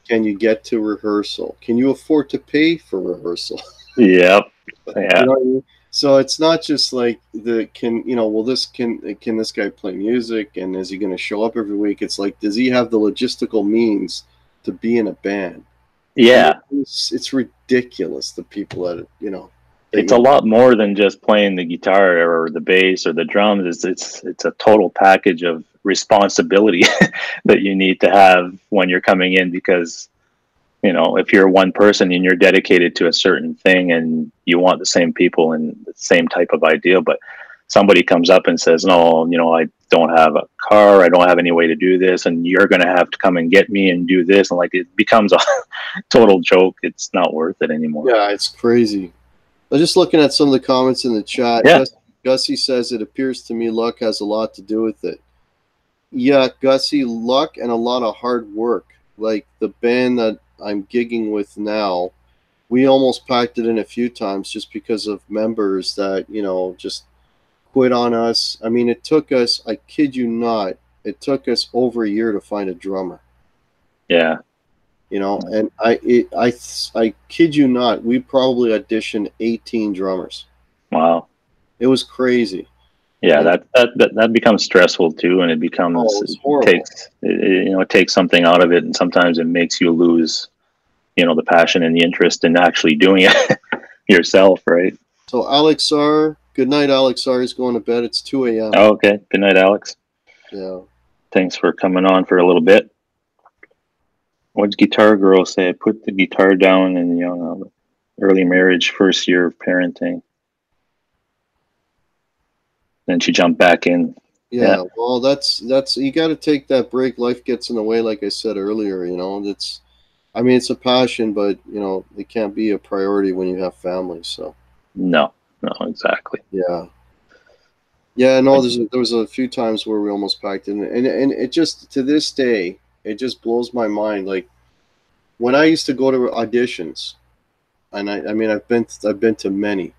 Can you get to rehearsal? Can you afford to pay for rehearsal? Yep. Yeah. You know what I mean? So it's not just like can this guy play music, and is he going to show up every week? It's like, does he have the logistical means to be in a band? Yeah. It's ridiculous, the people that, you know. It's a lot more than just playing the guitar or the bass or the drums. It's a total package of responsibility that you need to have when you're coming in, because, you know, if you're one person and you're dedicated to a certain thing and you want the same people and the same type of idea, but somebody comes up and says, no, you know, I don't have a car, I don't have any way to do this, and you're going to have to come and get me and do this, and like, it becomes a total joke. It's not worth it anymore. Yeah, it's crazy. I was just looking at some of the comments in the chat. Yeah. Gussie says, it appears to me luck has a lot to do with it. Yeah, Gussie, luck and a lot of hard work. Like the band that I'm gigging with now, we almost packed it in a few times just because of members that, you know, just quit on us. I mean, it took us, I kid you not, it took us over a year to find a drummer. Yeah. You know, and I kid you not, we probably auditioned 18 drummers. Wow. It was crazy. Yeah, that becomes stressful too, and it becomes it takes something out of it, and sometimes it makes you lose, you know, the passion and the interest in actually doing it yourself, right? So Alex R, good night. Alex R is going to bed. It's 2 a.m. Oh, okay. Good night, Alex. Yeah. Thanks for coming on for a little bit. What's Guitar Girl say? I put the guitar down in, you know, early marriage, first year of parenting. Then she jumped back in. Yeah. Well, that's you got to take that break. Life gets in the way, like I said earlier. You know, it's a passion, but you know, it can't be a priority when you have families. So. No, exactly. Yeah. Yeah. No, there was a few times where we almost packed in, and it just, to this day, it just blows my mind. Like when I used to go to auditions, and I mean, I've been to many,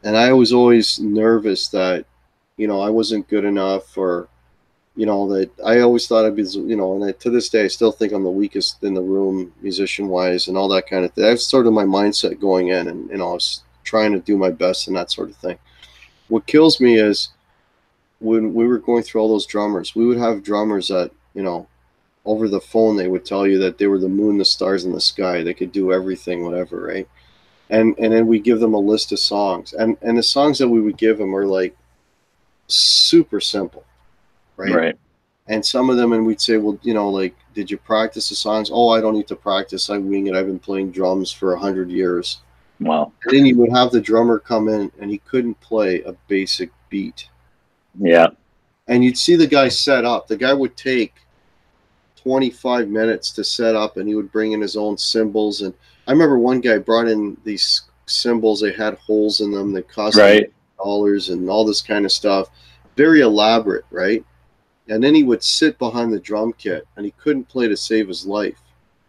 and I was always nervous that, you know, I wasn't good enough, or, you know, that I always thought I'd be, you know, and to this day, I still think I'm the weakest in the room, musician wise, and all that kind of thing. I've sort of my mindset going in, and, you know, I was trying to do my best and that sort of thing. What kills me is when we were going through all those drummers, we would have drummers that, you know, over the phone, they would tell you that they were the moon, the stars, and the sky. They could do everything, whatever, right? And then we give them a list of songs, and the songs that we would give them are like super simple, right? Right. And some of them, and we'd say, well, you know, like, did you practice the songs? Oh, I don't need to practice. I wing it. I've been playing drums for 100 years. Wow. And then you would have the drummer come in, and he couldn't play a basic beat. Yeah. And you'd see the guy set up. The guy would take 25 minutes to set up, and he would bring in his own cymbals. And I remember one guy brought in these cymbals. They had holes in them that cost $100 and all this kind of stuff. Very elaborate, right? And then he would sit behind the drum kit, and he couldn't play to save his life.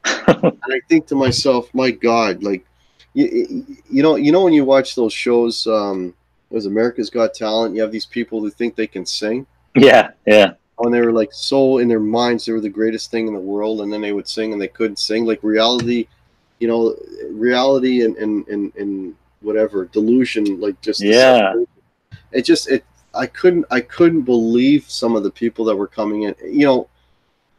And I think to myself, my God, like, You know when you watch those shows, it was America's Got Talent. You have these people who think they can sing. Yeah, yeah. And they were like so in their minds they were the greatest thing in the world, and then they would sing and they couldn't sing. Like reality, reality and whatever delusion, like just yeah. I couldn't believe some of the people that were coming in.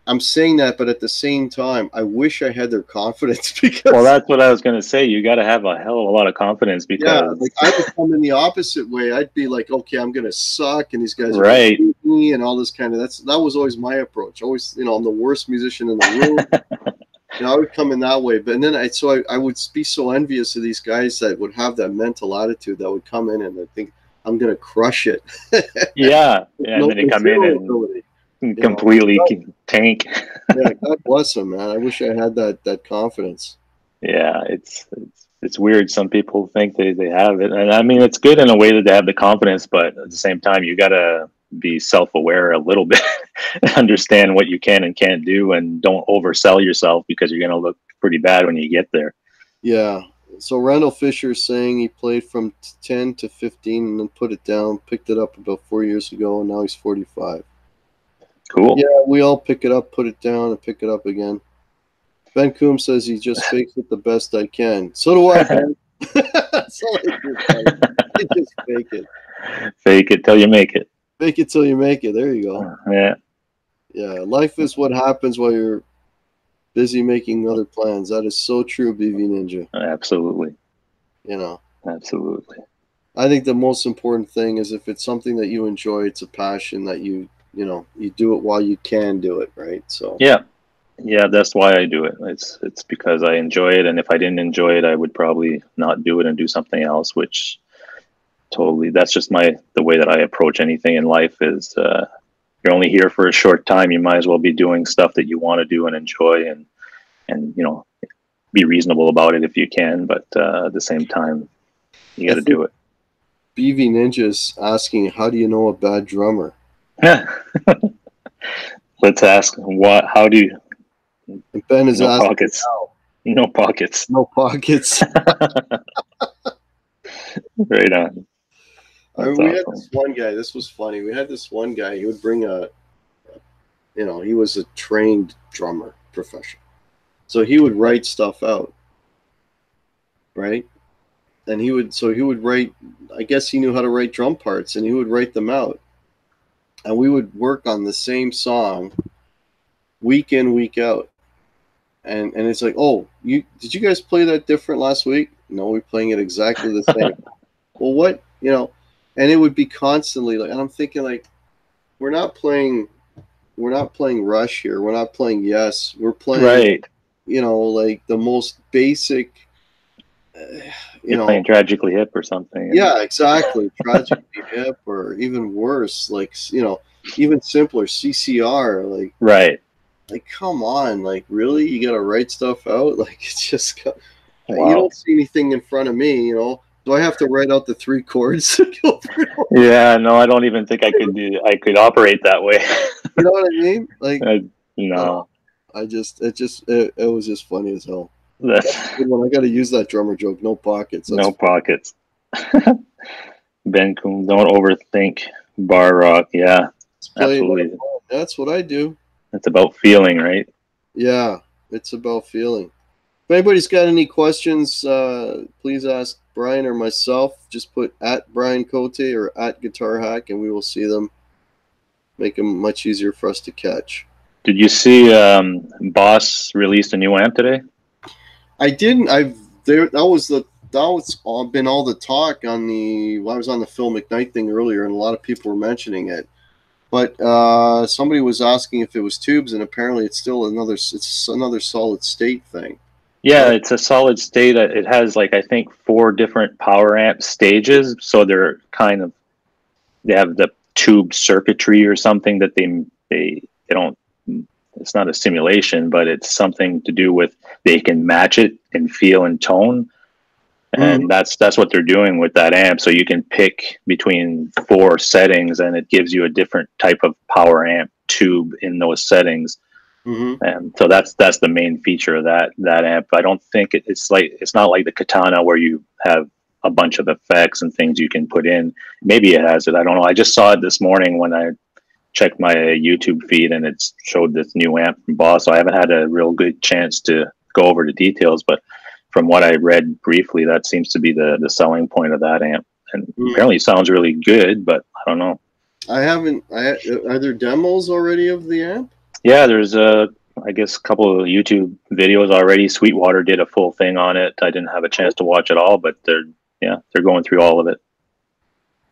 I'm saying that, but at the same time, I wish I had their confidence because. Well, that's what I was going to say. You got to have a hell of a lot of confidence because. Like I would come in the opposite way. I'd be like, okay, I'm going to suck, and these guys are right. going to beat me, and all this kind of. That was always my approach. Always, I'm the worst musician in the room. I would come in that way, but then I would be so envious of these guys that would have that mental attitude that would come in and I think I'm going to crush it. Yeah, and then they come in and completely tank. Yeah, God bless them, man. I wish I had that confidence. Yeah, it's weird. Some people think they have it, and I mean it's good in a way that they have the confidence, but at the same time you gotta be self-aware a little bit, understand what you can and can't do, and don't oversell yourself because you're gonna look pretty bad when you get there. Yeah. So Randall Fisher is saying he played from 10 to 15 and then put it down, picked it up about 4 years ago, and now he's 45. Cool. Yeah, we all pick it up, put it down, and pick it up again. Ben Coombs says he just fakes it the best I can. So do I, Ben. That's all I do. I just fake it. Fake it till you make it. Fake it till you make it. There you go. Yeah. Yeah. Life is what happens while you're busy making other plans. That is so true, BV Ninja. Absolutely. Absolutely. I think the most important thing is if it's something that you enjoy, it's a passion that you do it while you can do it, right? So yeah, that's why I do it. It's because I enjoy it, and if I didn't enjoy it, I would probably not do it and do something else. Which totally, that's just the way that I approach anything in life. Is you're only here for a short time. You might as well be doing stuff that you want to do and enjoy, and be reasonable about it if you can. But at the same time, you got to do it. BV Ninja's asking, how do you know a bad drummer? Let's ask how do you Ben is asking pockets. No pockets. No pockets. Right on. We had this one guy, this was funny. We had this one guy, he would bring he was a trained drummer professional. So he would write stuff out. Right? And he would write, I guess he knew how to write drum parts, and he would write them out. And we would work on the same song week in, week out. And it's like, oh, did you guys play that different last week? No, we're playing it exactly the same. Well, what, and it would be constantly like, and I'm thinking like, we're not playing Rush here. We're not playing Yes. We're playing, right. Like the most basic, You're playing Tragically Hip or something. Yeah, exactly. Tragically Hip, or even worse, like, even simpler, CCR. Like, right. Like, come on, like, really? You got to write stuff out? Like, it's just, wow. You don't see anything in front of me, Do I have to write out the 3 chords? Yeah, no, I don't even think I could operate that way. You know what I mean? Like, no. It was just funny as hell. That's a good one. I got to use that drummer joke. No pockets. No pockets. Ben Coombs, don't overthink bar rock. Yeah, absolutely. That's what I do. It's about feeling, right? Yeah, it's about feeling. If anybody's got any questions, please ask Brian or myself. Just put at Brian Cote or at Guitar Hack, and we will see them. Make them much easier for us to catch. Did you see Boss released a new amp today? I didn't. That was been all the talk on I was on the Phil McKnight thing earlier, and a lot of people were mentioning it. But somebody was asking if it was tubes, and apparently it's another solid state thing. Yeah, it's a solid state. It has I think 4 different power amp stages, so they have the tube circuitry or something that they don't. It's not a simulation, but it's something to do with they can match it in feel and tone. And that's what they're doing with that amp. So you can pick between 4 settings, and it gives you a different type of power amp tube in those settings. And so that's the main feature of that amp. I don't think it's not like the Katana where you have a bunch of effects and things you can put in. Maybe it has it. I don't know. I just saw it this morning when I checked my YouTube feed, and it showed this new amp from Boss. So I haven't had a real good chance to go over the details, but from what I read briefly, that seems to be the selling point of that amp. And apparently it sounds really good, but I don't know. Are there demos already of the amp? Yeah, there's I guess a couple of YouTube videos already. Sweetwater did a full thing on it. I didn't have a chance to watch it all, but they're going through all of it.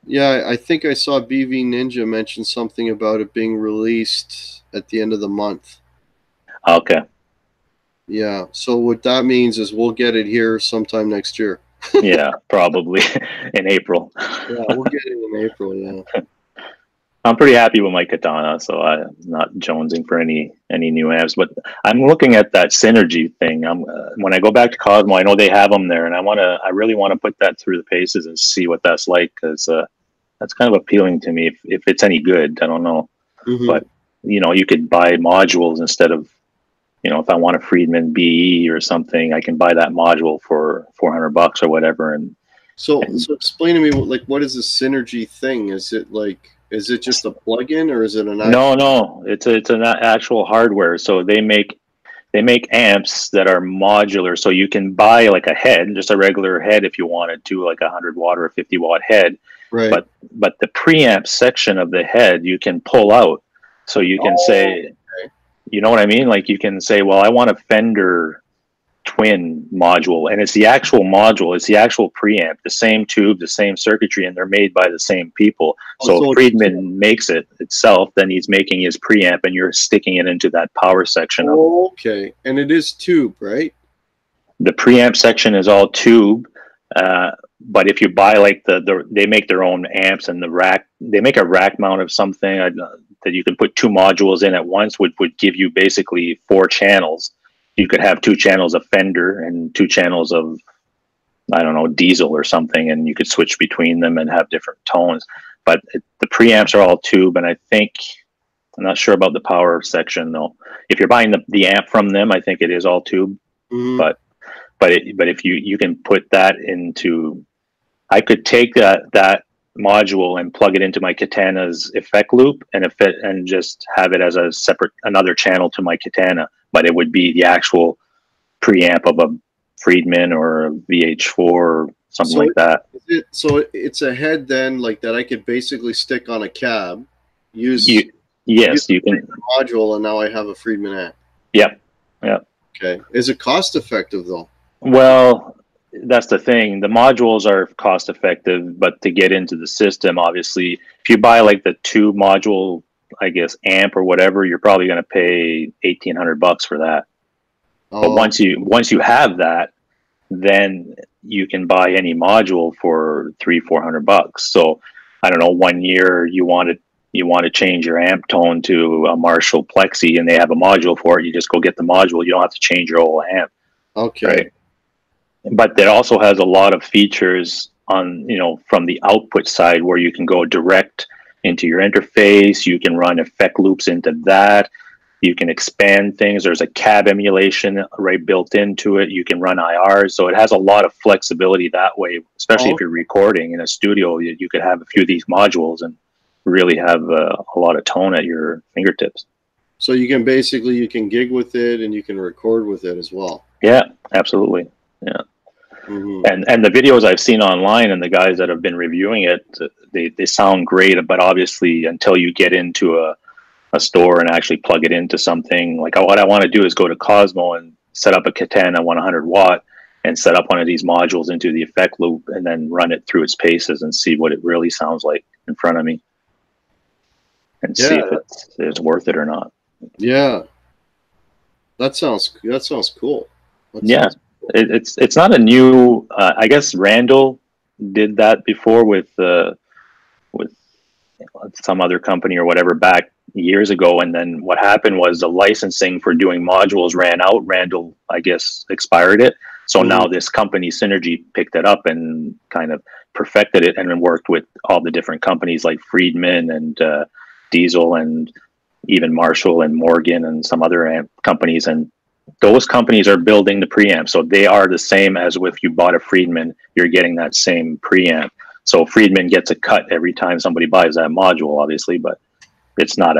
Yeah, I think I saw BV Ninja mention something about it being released at the end of the month. Okay. Yeah, so what that means is we'll get it here sometime next year. Yeah, probably in April. Yeah, we'll get it in April, yeah. I'm pretty happy with my Katana, so I'm not jonesing for any new amps. But I'm looking at that Synergy thing. When I go back to Cosmo, I know they have them there, and I really want to put that through the paces and see what that's like, because that's kind of appealing to me. If it's any good, I don't know. But you could buy modules instead of, if I want a Friedman BE or something, I can buy that module for $400 or whatever. So explain to me, what is the Synergy thing? Is it just a plug-in, or is it an actual... No, it's an actual hardware. So they make amps that are modular. So you can buy like a head, just a regular head if you wanted to, like 100-watt or a 50-watt head. Right. But the preamp section of the head you can pull out. So you can say, you know what I mean? Like you can say, well, I want a Fender Twin module, and it's the actual module, it's the actual preamp, the same tube, the same circuitry, and they're made by the same people. So Friedman makes it itself, then he's making his preamp, and you're sticking it into that power section. Okay, and it is tube, right? The preamp section is all tube, but if you buy like they make their own amps, and the rack, they make a rack mount of something that you can put two modules in at once, would give you basically 4 channels. You could have 2 channels of Fender and 2 channels of, I don't know, Diesel or something, and you could switch between them and have different tones. But the preamps are all tube, and I'm not sure about the power section though. If you're buying the amp from them, I think it is all tube. But if you can put that into, I could take that module and plug it into my Katana's effect loop and just have it as a separate, another channel to my Katana. But it would be the actual preamp of a Friedman or a VH4 or something like that. So it's a head then, like that I could basically stick on a cab, use you can module, and now I have a Friedman amp. Yep. Okay. Is it cost effective though? Well, that's the thing. The modules are cost effective, but to get into the system, obviously, if you buy like the 2 module, I guess, amp or whatever, you're probably going to pay $1,800 for that. But once you have that, then you can buy any module for $300-400. So I don't know, 1 year you want to change your amp tone to a Marshall Plexi, and they have a module for it. You just go get the module. You don't have to change your whole amp. Okay. Right? But it also has a lot of features on, from the output side, where you can go direct into your interface. You can run effect loops into that. You can expand things. There's a cab emulation right built into it. You can run IRs. So it has a lot of flexibility that way, especially if you're recording in a studio. You could have a few of these modules and really have a lot of tone at your fingertips. So you can gig with it, and you can record with it as well. Yeah, absolutely. Yeah. And the videos I've seen online and the guys that have been reviewing it, they sound great, but obviously until you get into a store and actually plug it into something, like what I want to do is go to Cosmo and set up a Katana 100-watt and set up one of these modules into the effect loop and then run it through its paces and see what it really sounds like in front of me and see if it's worth it or not. Yeah. That sounds cool. It's not a new. I guess Randall did that before with some other company or whatever back years ago, and then what happened was the licensing for doing modules ran out. Randall, I guess, expired it. So now this company Synergy picked it up and kind of perfected it, and then worked with all the different companies like Friedman and Diesel and even Marshall and Morgan and some other amp companies, and those companies are building the preamp, so they are the same as if you bought a Friedman, you're getting that same preamp. So Friedman gets a cut every time somebody buys that module, obviously, but it's not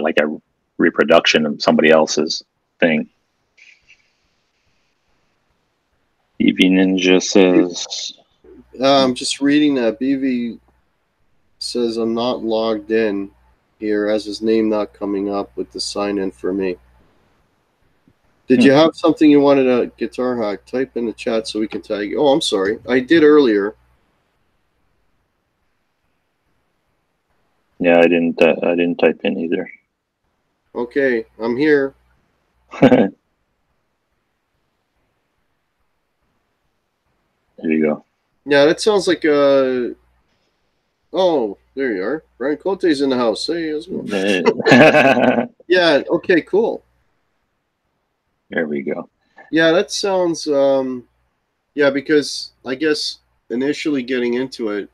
like a reproduction of somebody else's thing. BV Ninja says, I'm just reading that. BV says I'm not logged in here, as his name not coming up with the sign in for me. Did you have something you wanted to Guitar Hack? Type in the chat so we can tag you. Oh, I'm sorry. I did earlier. Yeah, I didn't type in either. Okay, I'm here. There you go. Yeah, that sounds like oh, there you are. Brian Cote's in the house. Hey, how's it going? Yeah, okay, cool. There we go. Yeah, that sounds yeah, because I guess initially getting into it,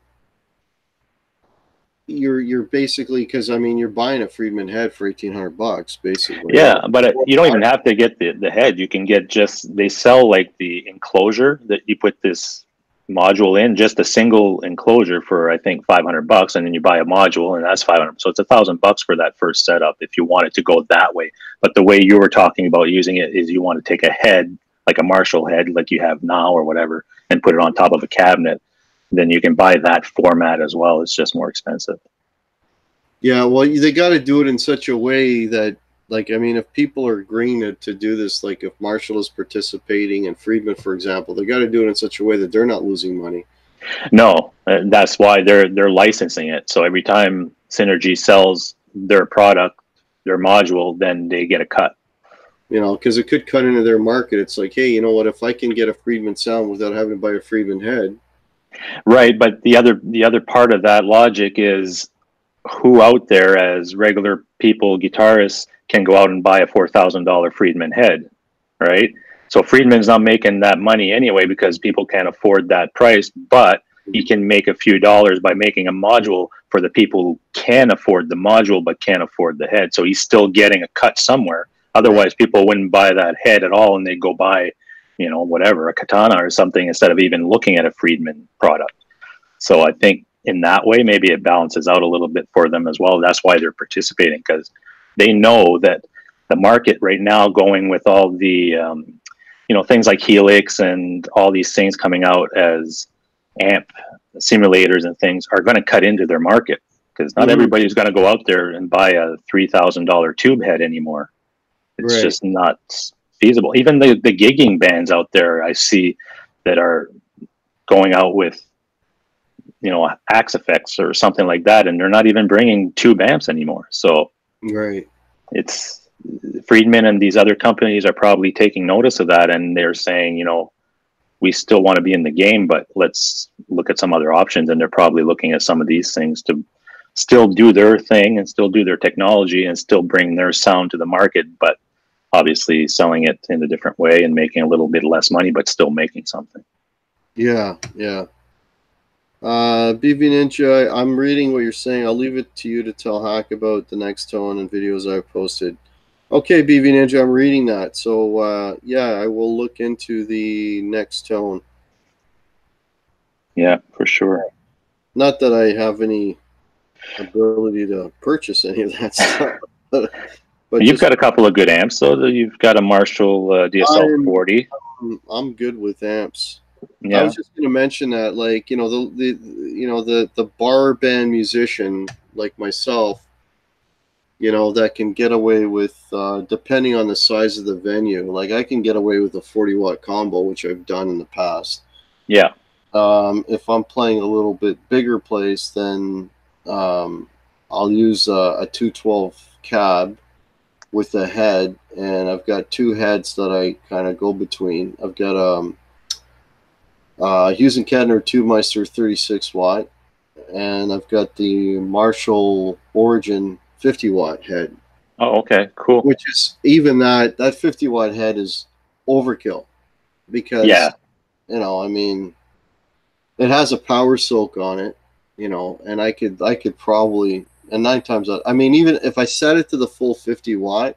you're basically, because I mean you're buying a Friedman head for $1,800 basically. Yeah, but you don't even have to get the head. You can get they sell like the enclosure that you put this module in, just a single enclosure for I think $500, and then you buy a module and that's $500. So it's $1,000 for that first setup if you want it to go that way. But the way you were talking about using it is you want to take a head, like a Marshall head, like you have now or whatever, and put it on top of a cabinet. Then you can buy that format as well. It's just more expensive. Yeah, well, they got to do it in such a way that, like, I mean, if people are agreeing to do this, like if Marshall is participating and Friedman, for example, they got to do it in such a way that they're not losing money. No, that's why they're licensing it. So every time Synergy sells their product, their module, then they get a cut. You know, because it could cut into their market. It's like, hey, you know what? If I can get a Friedman sound without having to buy a Friedman head, right? But the other part of that logic is, who out there as regular people, guitarists, can go out and buy a $4,000 Friedman head, right? So Friedman's not making that money anyway because people can't afford that price, but he can make a few dollars by making a module for the people who can afford the module but can't afford the head. So he's still getting a cut somewhere. Otherwise, people wouldn't buy that head at all, and they'd go buy, you know, whatever, a Katana or something instead of even looking at a Friedman product. So I think in that way, maybe it balances out a little bit for them as well. That's why they're participating, because they know that the market right now, going with all the, you know, things like Helix and all these things coming out as amp simulators and things, are going to cut into their market, because not everybody's going to go out there and buy a $3,000 tube head anymore. It's just not feasible. Even the gigging bands out there I see that are going out with, you know, Axe Effects or something like that, and they're not even bringing tube amps anymore. So it's Friedman and these other companies are probably taking notice of that, and they're saying, you know, we still want to be in the game, but let's look at some other options. And they're probably looking at some of these things to still do their thing and still do their technology and still bring their sound to the market, but obviously selling it in a different way and making a little bit less money, but still making something. Yeah, yeah. BV Ninja, I'm reading what you're saying. I'll leave it to you to tell Hack about the next tone and videos I've posted. Okay, BV Ninja, I'm reading that. So, yeah, I will look into the next tone. Yeah, for sure. Not that I have any ability to purchase any of that stuff. But you've got a couple of good amps, though. You've got a Marshall DSL 40. I'm good with amps. Yeah. I was just going to mention that, like, you know, the bar band musician like myself, you know, that can get away with, depending on the size of the venue, like I can get away with a 40-watt combo, which I've done in the past. Yeah. If I'm playing a little bit bigger place, then I'll use a 212 cab with a head, and I've got two heads that I kind of go between. I've got Hughes and Kettner Tubemeister 36-watt, and I've got the Marshall Origin 50-watt head. Oh, okay, cool. Which is, even that 50-watt head is overkill, because, you know, I mean, it has a power soak on it, you know, and I could probably And 9 times out, I mean, even if I set it to the full 50 watt,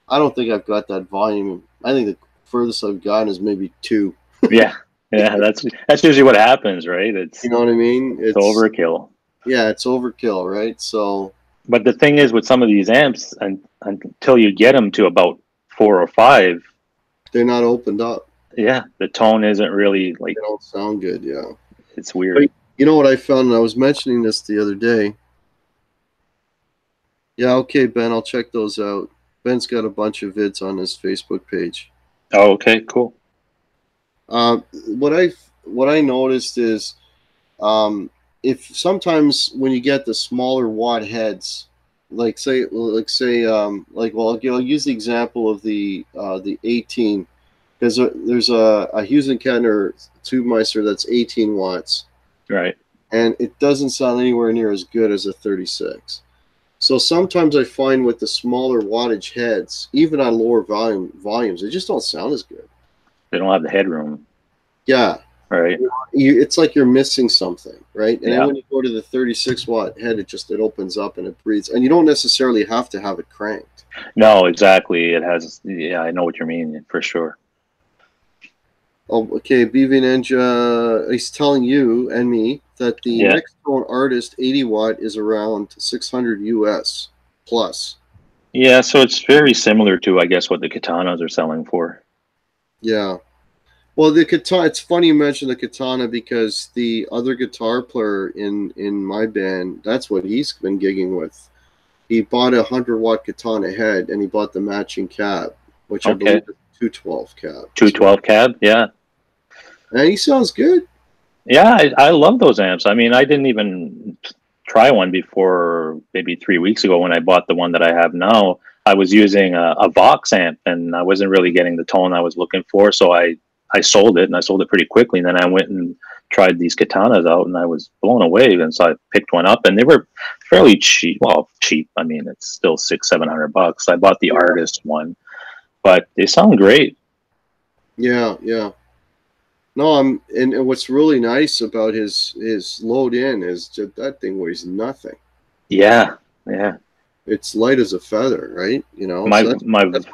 I don't think I've got that volume. I think the furthest I've gotten is maybe 2. Yeah, yeah, that's usually what happens, right? It's You know what I mean? it's overkill. Yeah, it's overkill, right? So, but the thing is, with some of these amps, until you get them to about 4 or 5, they're not opened up. Yeah, the tone isn't really like. They don't sound good. Yeah, it's weird. But you know what I found? And I was mentioning this the other day. Yeah, okay, Ben, I'll check those out. Ben's got a bunch of vids on his Facebook page. Oh, okay, cool. What I noticed is, if sometimes when you get the smaller watt heads, I'll use the example of the 18, because there's a Hughes and Kettner Tube Meister that's 18 watts, right? And it doesn't sound anywhere near as good as a 36. So sometimes I find with the smaller wattage heads, even on lower volumes, they just don't sound as good. They don't have the headroom. Yeah. Right. It's like you're missing something, right? And then when you go to the 36 watt head, it opens up and it breathes. And you don't necessarily have to have it cranked. No, exactly. It has. Yeah, I know what you mean for sure. Oh, okay. BV Ninja, he's telling you and me that the Nextone Artist 80 watt is around 600 US plus. Yeah, so it's very similar to, I guess, what the Katanas are selling for. Yeah. Well, the Katana, it's funny you mention the Katana, because the other guitar player in my band, that's what he's been gigging with. He bought a 100 watt Katana head, and he bought the matching cab, which I believe is 212 cab. 212 cab, yeah. And he sounds good. Yeah, I love those amps. I mean, I didn't even try one before maybe 3 weeks ago when I bought the one that I have now. I was using a Vox amp, and I wasn't really getting the tone I was looking for, so I sold it, and I sold it pretty quickly. And then I went and tried these Katanas out, and I was blown away. And so I picked one up, and they were fairly cheap. Well, cheap. I mean, it's still $600-700. I bought the Artist one, but they sound great. Yeah, yeah. No, and what's really nice about his load in is that thing weighs nothing. Yeah, yeah. It's light as a feather, right? You know, my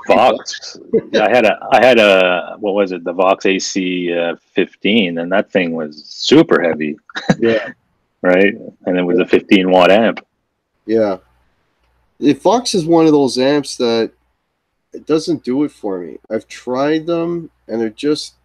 Vox. I had a what was it? The Vox AC 15, and that thing was super heavy. Yeah. Right, and it was a 15 watt amp. Yeah. The Vox is one of those amps that it doesn't do it for me. I've tried them, and they're just,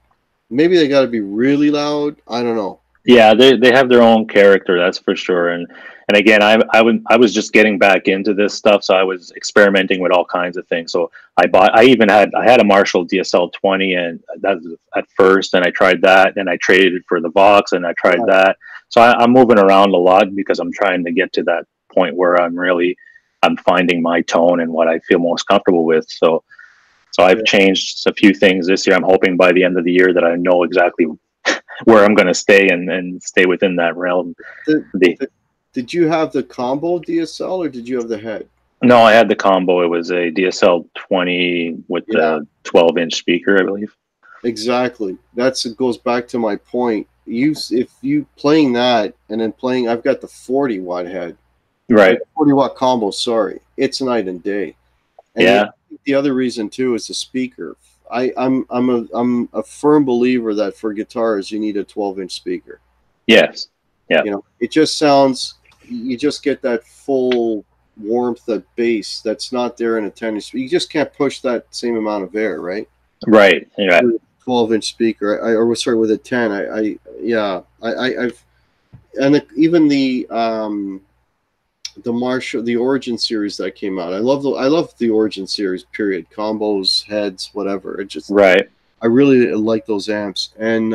maybe they got to be really loud. I don't know. Yeah, they have their own character, that's for sure. And again, I was just getting back into this stuff, so I was experimenting with all kinds of things. So I had a Marshall DSL 20, and that was at first, and I tried that, and I traded it for the Vox, and I tried that. So I'm moving around a lot because I'm trying to get to that point where I'm finding my tone and what I feel most comfortable with. So I've changed a few things this year. I'm hoping by the end of the year that I know exactly where I'm going to stay and stay within that realm. Did you have the combo DSL, or did you have the head? No, I had the combo. It was a DSL 20 with the 12-inch speaker, I believe. Exactly. It goes back to my point. If you playing that and then playing, I've got the 40 watt head. Right. 40 watt combo, sorry. It's night and day. And the other reason too is the speaker. I'm a firm believer that for guitars you need a 12-inch speaker. Yes. Yeah. You know, it just sounds, you just get that full warmth of bass that's not there in a 10-inch. You just can't push that same amount of air, right? Right. Yeah. 12-inch speaker, with a 10. Even the Marshall, the Origin series that came out. I love the Origin series. Period. Combos, heads, whatever. It just I really like those amps. And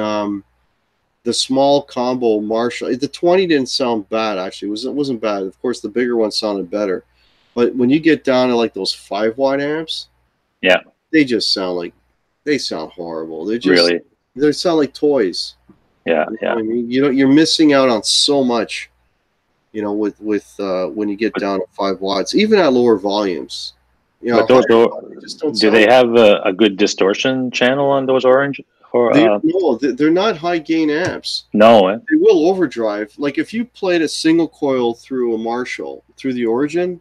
the small combo Marshall, the 20 didn't sound bad actually. It wasn't bad. Of course, the bigger one sounded better. But when you get down to like those 5 watt amps, they just sound horrible. They sound like toys. Yeah, I mean, you're missing out on so much. You know, with when you get down to 5 watts, even at lower volumes. You know, but do they have a good distortion channel on those Or No, they're not high gain amps. no, eh? They will overdrive. Like if you played a single coil through a Marshall through the Origin,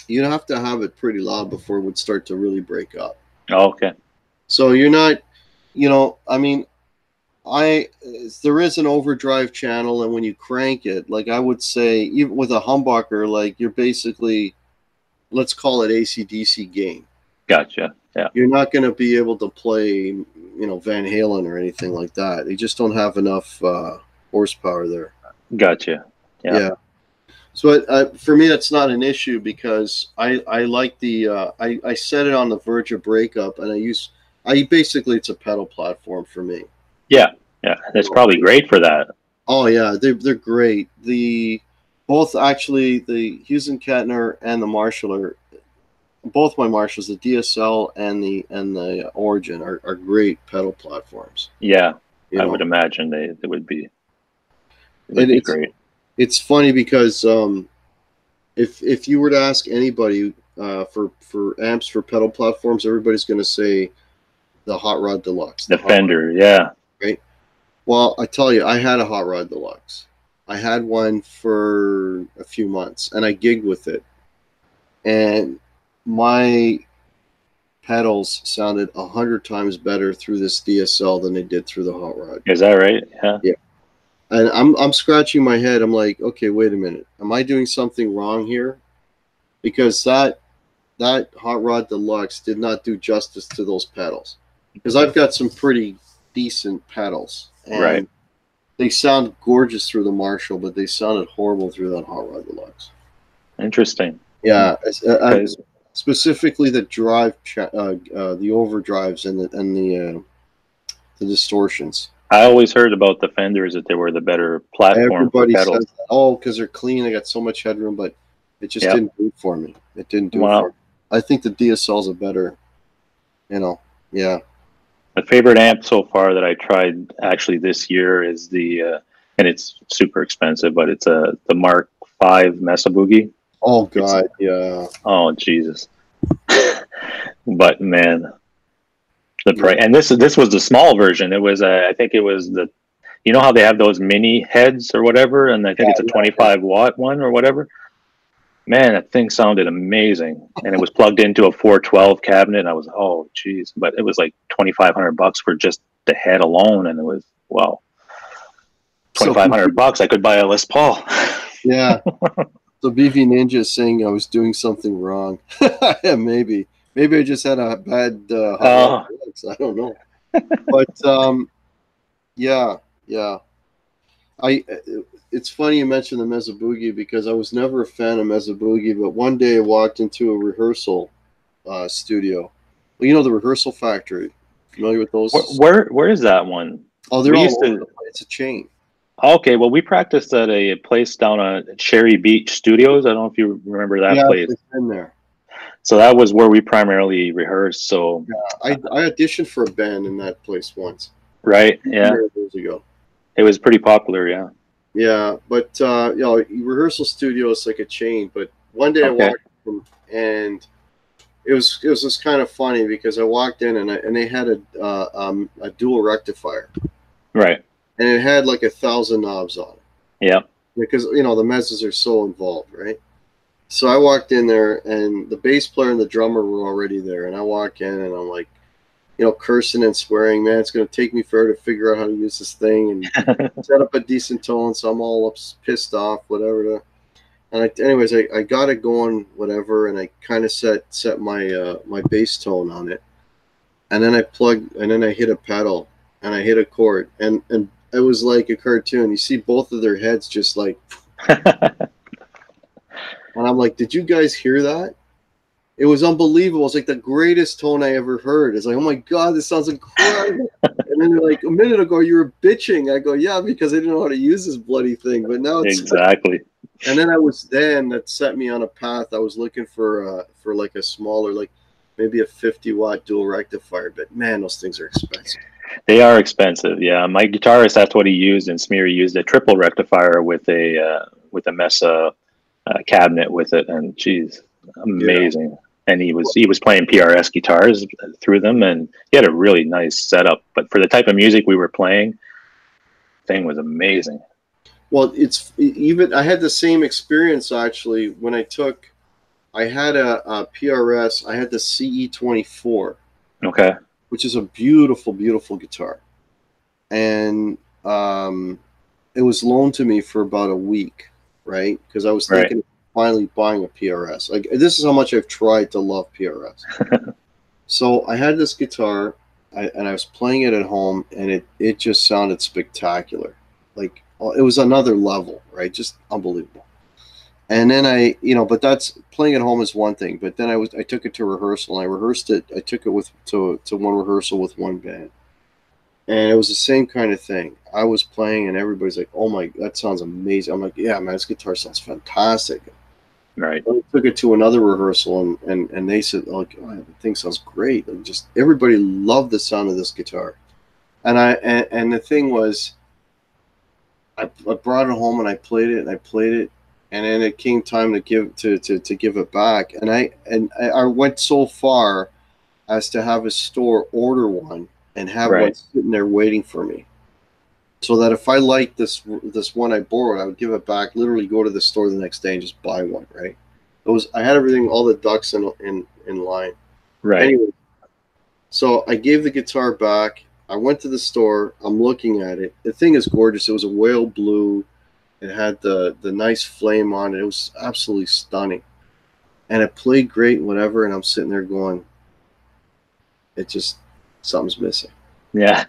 you'd have to have it pretty loud before it would start to really break up. Oh, okay. So you're not, I mean, there is an overdrive channel, and when you crank it, like I would say, even with a humbucker, like you're basically, let's call it AC/DC gain. Gotcha. Yeah. You're not going to be able to play, Van Halen or anything like that. They just don't have enough horsepower there. Gotcha. Yeah. So for me, that's not an issue because I like the I set it on the verge of breakup, and basically it's a pedal platform for me. Yeah. That's probably great for that. Oh yeah, they're great. Both actually the Hughes and Kettner and the Marshall are both my Marshalls, the DSL and the Origin are great pedal platforms. Yeah, I would imagine they would be. Great. It's funny because if you were to ask anybody for amps for pedal platforms, everybody's going to say the Hot Rod Deluxe. The Fender, yeah. Right. Well, I tell you, I had a Hot Rod Deluxe. I had one for a few months, and I gigged with it, and my pedals sounded 100 times better through this DSL than they did through the Hot Rod. Is that right? Yeah. Yeah. And I'm scratching my head. I'm like, okay, wait a minute. Am I doing something wrong here? Because that Hot Rod Deluxe did not do justice to those pedals. Because I've got some pretty decent pedals. And right. They sound gorgeous through the Marshall, but they sounded horrible through that Hot Rod Deluxe. Interesting. Yeah. Specifically the drive, the overdrives and the distortions. I always heard about the Fenders that they were the better platform. Everybody for pedals. says that. Oh, because they're clean, they got so much headroom, but it just didn't do it for me. It didn't do it for me. I think the DSL's a better, yeah. My favorite amp so far that I tried actually this year is and it's super expensive, but it's the Mark V Mesa Boogie. Oh God, yeah. Oh Jesus. But man, the price, and this was the small version. It was I think it was how they have those mini heads or whatever, and I think it's a 25 watt one or whatever. Man, that thing sounded amazing, and it was plugged into a 412 cabinet. And I was, oh geez, but it was like $2,500 for just the head alone, and it was wow. $2,500, I could buy a Les Paul. Yeah. So BV Ninja is saying I was doing something wrong. Yeah, maybe I just had a bad I don't know. But yeah. It's funny you mentioned the Mesa Boogie because I was never a fan of Mesa Boogie, but one day I walked into a rehearsal studio. Well, the Rehearsal Factory. Familiar with those? Where is that one? Oh, they're all over. It's a chain. Okay, well, we practiced at a place down on Cherry Beach Studios. I don't know if you remember that place. It's been there. So that was where we primarily rehearsed. So yeah, I auditioned for a band in that place once. Right. Yeah. Years ago. It was pretty popular. Yeah. Yeah, but rehearsal studio is like a chain. But one day I walked in, and it was just kind of funny because I walked in and they had a dual rectifier. Right. And it had like 1,000 knobs on it. Yeah. Because the mezzes are so involved, right? So I walked in there, and the bass player and the drummer were already there. And I walk in, and I'm like, cursing and swearing, man, it's going to take me forever to figure out how to use this thing and set up a decent tone. So I'm all pissed off, whatever. Anyways, I got it going, whatever, and I kind of set my my bass tone on it, and then I hit a pedal, and I hit a chord, and it was like a cartoon. You see both of their heads just like, and I'm like, did you guys hear that? It was unbelievable. It's like the greatest tone I ever heard. It's like, oh my God, this sounds incredible. And then they're like, a minute ago you were bitching. I go, yeah, because I didn't know how to use this bloody thing. But now it's exactly. And then that set me on a path. I was looking for like a smaller, like maybe a 50 watt dual rectifier. But man, those things are expensive. They are expensive. Yeah, my guitarist, that's what he used, and Smear used a triple rectifier with a Mesa cabinet with it, and geez, amazing. and he was playing PRS guitars through them, and he had a really nice setup. But for the type of music we were playing, thing was amazing. Well, it's even I had the same experience actually when I had a PRS. I had the CE24. Okay. Which is a beautiful, beautiful guitar, and it was loaned to me for about a week, right? Because I was thinking of finally buying a PRS. Like, this is how much I've tried to love PRS. So I had this guitar, and I was playing it at home, and it just sounded spectacular. Like, it was another level, right? Just unbelievable. And then but that's playing at home is one thing. But then I took it to rehearsal, and I rehearsed it. I took it to one rehearsal with one band, and it was the same kind of thing. I was playing, and everybody's like, "Oh my, that sounds amazing!" I'm like, "Yeah, man, this guitar sounds fantastic." Right. I took it to another rehearsal, and they said, "Like, oh, the thing sounds great." And just everybody loved the sound of this guitar, and the thing was, I brought it home and I played it, and then it came time to give it back, and I went so far as to have a store order one and have one sitting there waiting for me, so that if I liked this one I borrowed, I would give it back. Literally, go to the store the next day and just buy one. Right? I had everything, all the ducks in line. Right. Anyway, so I gave the guitar back. I went to the store. I'm looking at it. The thing is gorgeous. It was a whale blue. It had the nice flame on it. It was absolutely stunning. And it played great, whatever, and I'm sitting there going, something's missing. Yeah.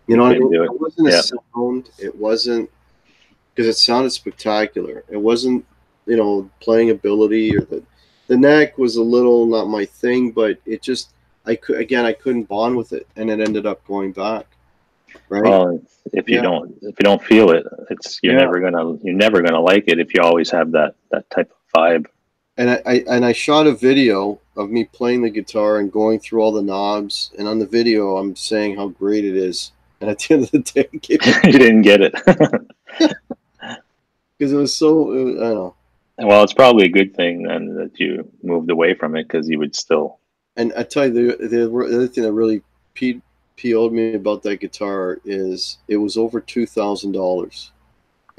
You know, it wasn't a sound. It wasn't, because it sounded spectacular. It wasn't, playing ability, or the neck was a little not my thing, but it just, I couldn't bond with it, and it ended up going back. Right. Well, if you don't feel it, you're never gonna like it if you always have that type of vibe. And I shot a video of me playing the guitar and going through all the knobs, and on the video I'm saying how great it is, and at the end of the day, you didn't get it because it was so, I don't know. Well, it's probably a good thing then that you moved away from it, because you would still. And I tell you, the other thing that really PO'd me about that guitar is it was over $2,000,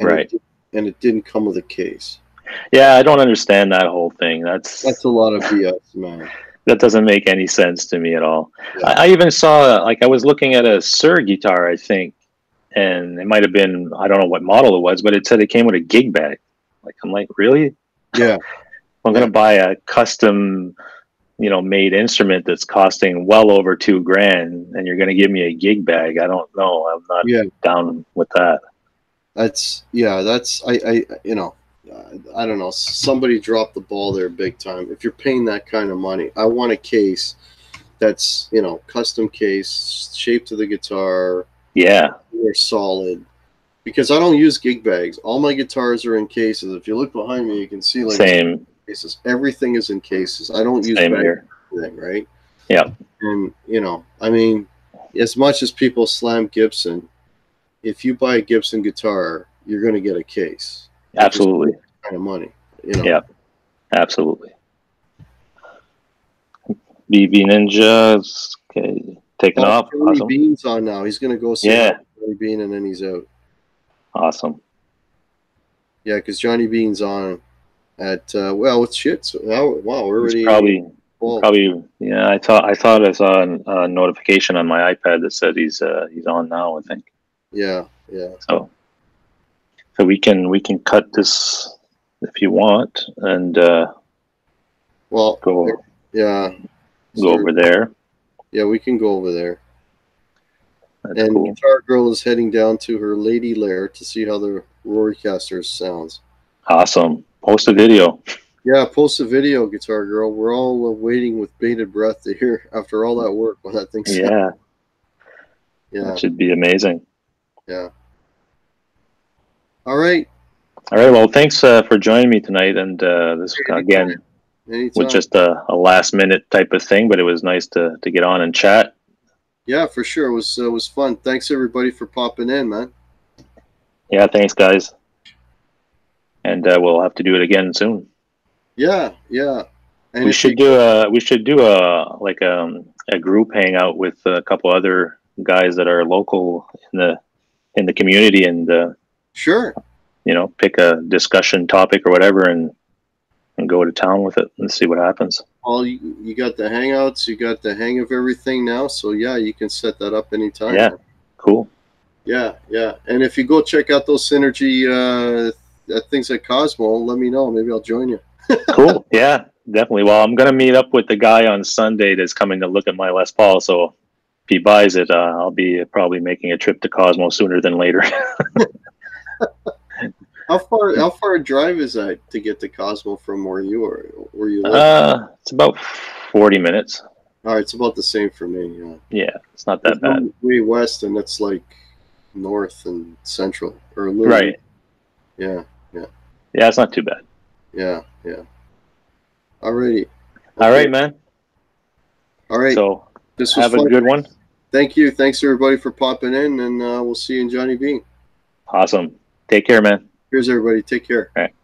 right? And it didn't come with a case. Yeah, I don't understand that whole thing. That's a lot of BS, man. That doesn't make any sense to me at all. Yeah. I even saw, like, I was looking at a Suhr guitar, I think, and it might have been, I don't know what model it was, but it said it came with a gig bag. Like, I'm like, really? Yeah. I'm gonna buy a custom, made instrument that's costing well over $2,000, and you're gonna give me a gig bag. I don't know. I'm not down with that. I don't know. Somebody dropped the ball there big time. If you're paying that kind of money, I want a case that's, custom case, shaped to the guitar. Yeah. They're solid. Because I don't use gig bags. All my guitars are in cases. If you look behind me, you can see same cases. Everything is in cases. I don't use same bags here. Right? Yeah. And I mean, as much as people slam Gibson, if you buy a Gibson guitar, you're going to get a case. Absolutely. Kind of money. Yeah. Absolutely. BB Ninja's taking off. Johnny Awesome. Bean's on now. He's going to go see Johnny Bean, and then he's out. Awesome. Yeah, because Johnny Bean's on at it's shit. So now, wow, we're already probably. Yeah, I thought I saw a notification on my iPad that said he's on now, I think. Yeah. So we can cut this if you want, and go over there. Yeah, we can go over there. That's cool. Guitar Girl is heading down to her lady lair to see how the Rorycaster sounds. Awesome. Post a video. Yeah, post a video, Guitar Girl. We're all waiting with bated breath to hear after all that work when that thing sounds. Yeah. That should be amazing. Yeah. All right. Well, thanks for joining me tonight. And this again was just a last minute type of thing, but it was nice to get on and chat. Yeah, for sure. It was fun. Thanks everybody for popping in, man. Yeah, thanks guys. And we'll have to do it again soon. Yeah. we should do a group hangout with a couple other guys that are local in the community, and sure, you know, pick a discussion topic or whatever, and go to town with it and see what happens. Well, you got the hangouts, you got the hang of everything now, so yeah, you can set that up anytime. Yeah, cool. Yeah, and if you go check out those Synergy things at Cosmo, let me know. Maybe I'll join you. Cool. Yeah, definitely. Well, I'm gonna meet up with the guy on Sunday that's coming to look at my Les Paul. So if he buys it, I'll be probably making a trip to Cosmo sooner than later. How far a drive is that to get to Cosmo from where you live? It's about 40 minutes. All right, it's about the same for me. Yeah, it's not that bad. Way west, and it's like north and central, or right. Yeah, it's not too bad. Yeah. Alrighty. Okay. All right, man. All right. So this was have fun. a good one. Thank you. Thanks everybody for popping in, and we'll see you in Johnny B. Awesome. Take care, man. Cheers, everybody. Take care. All right.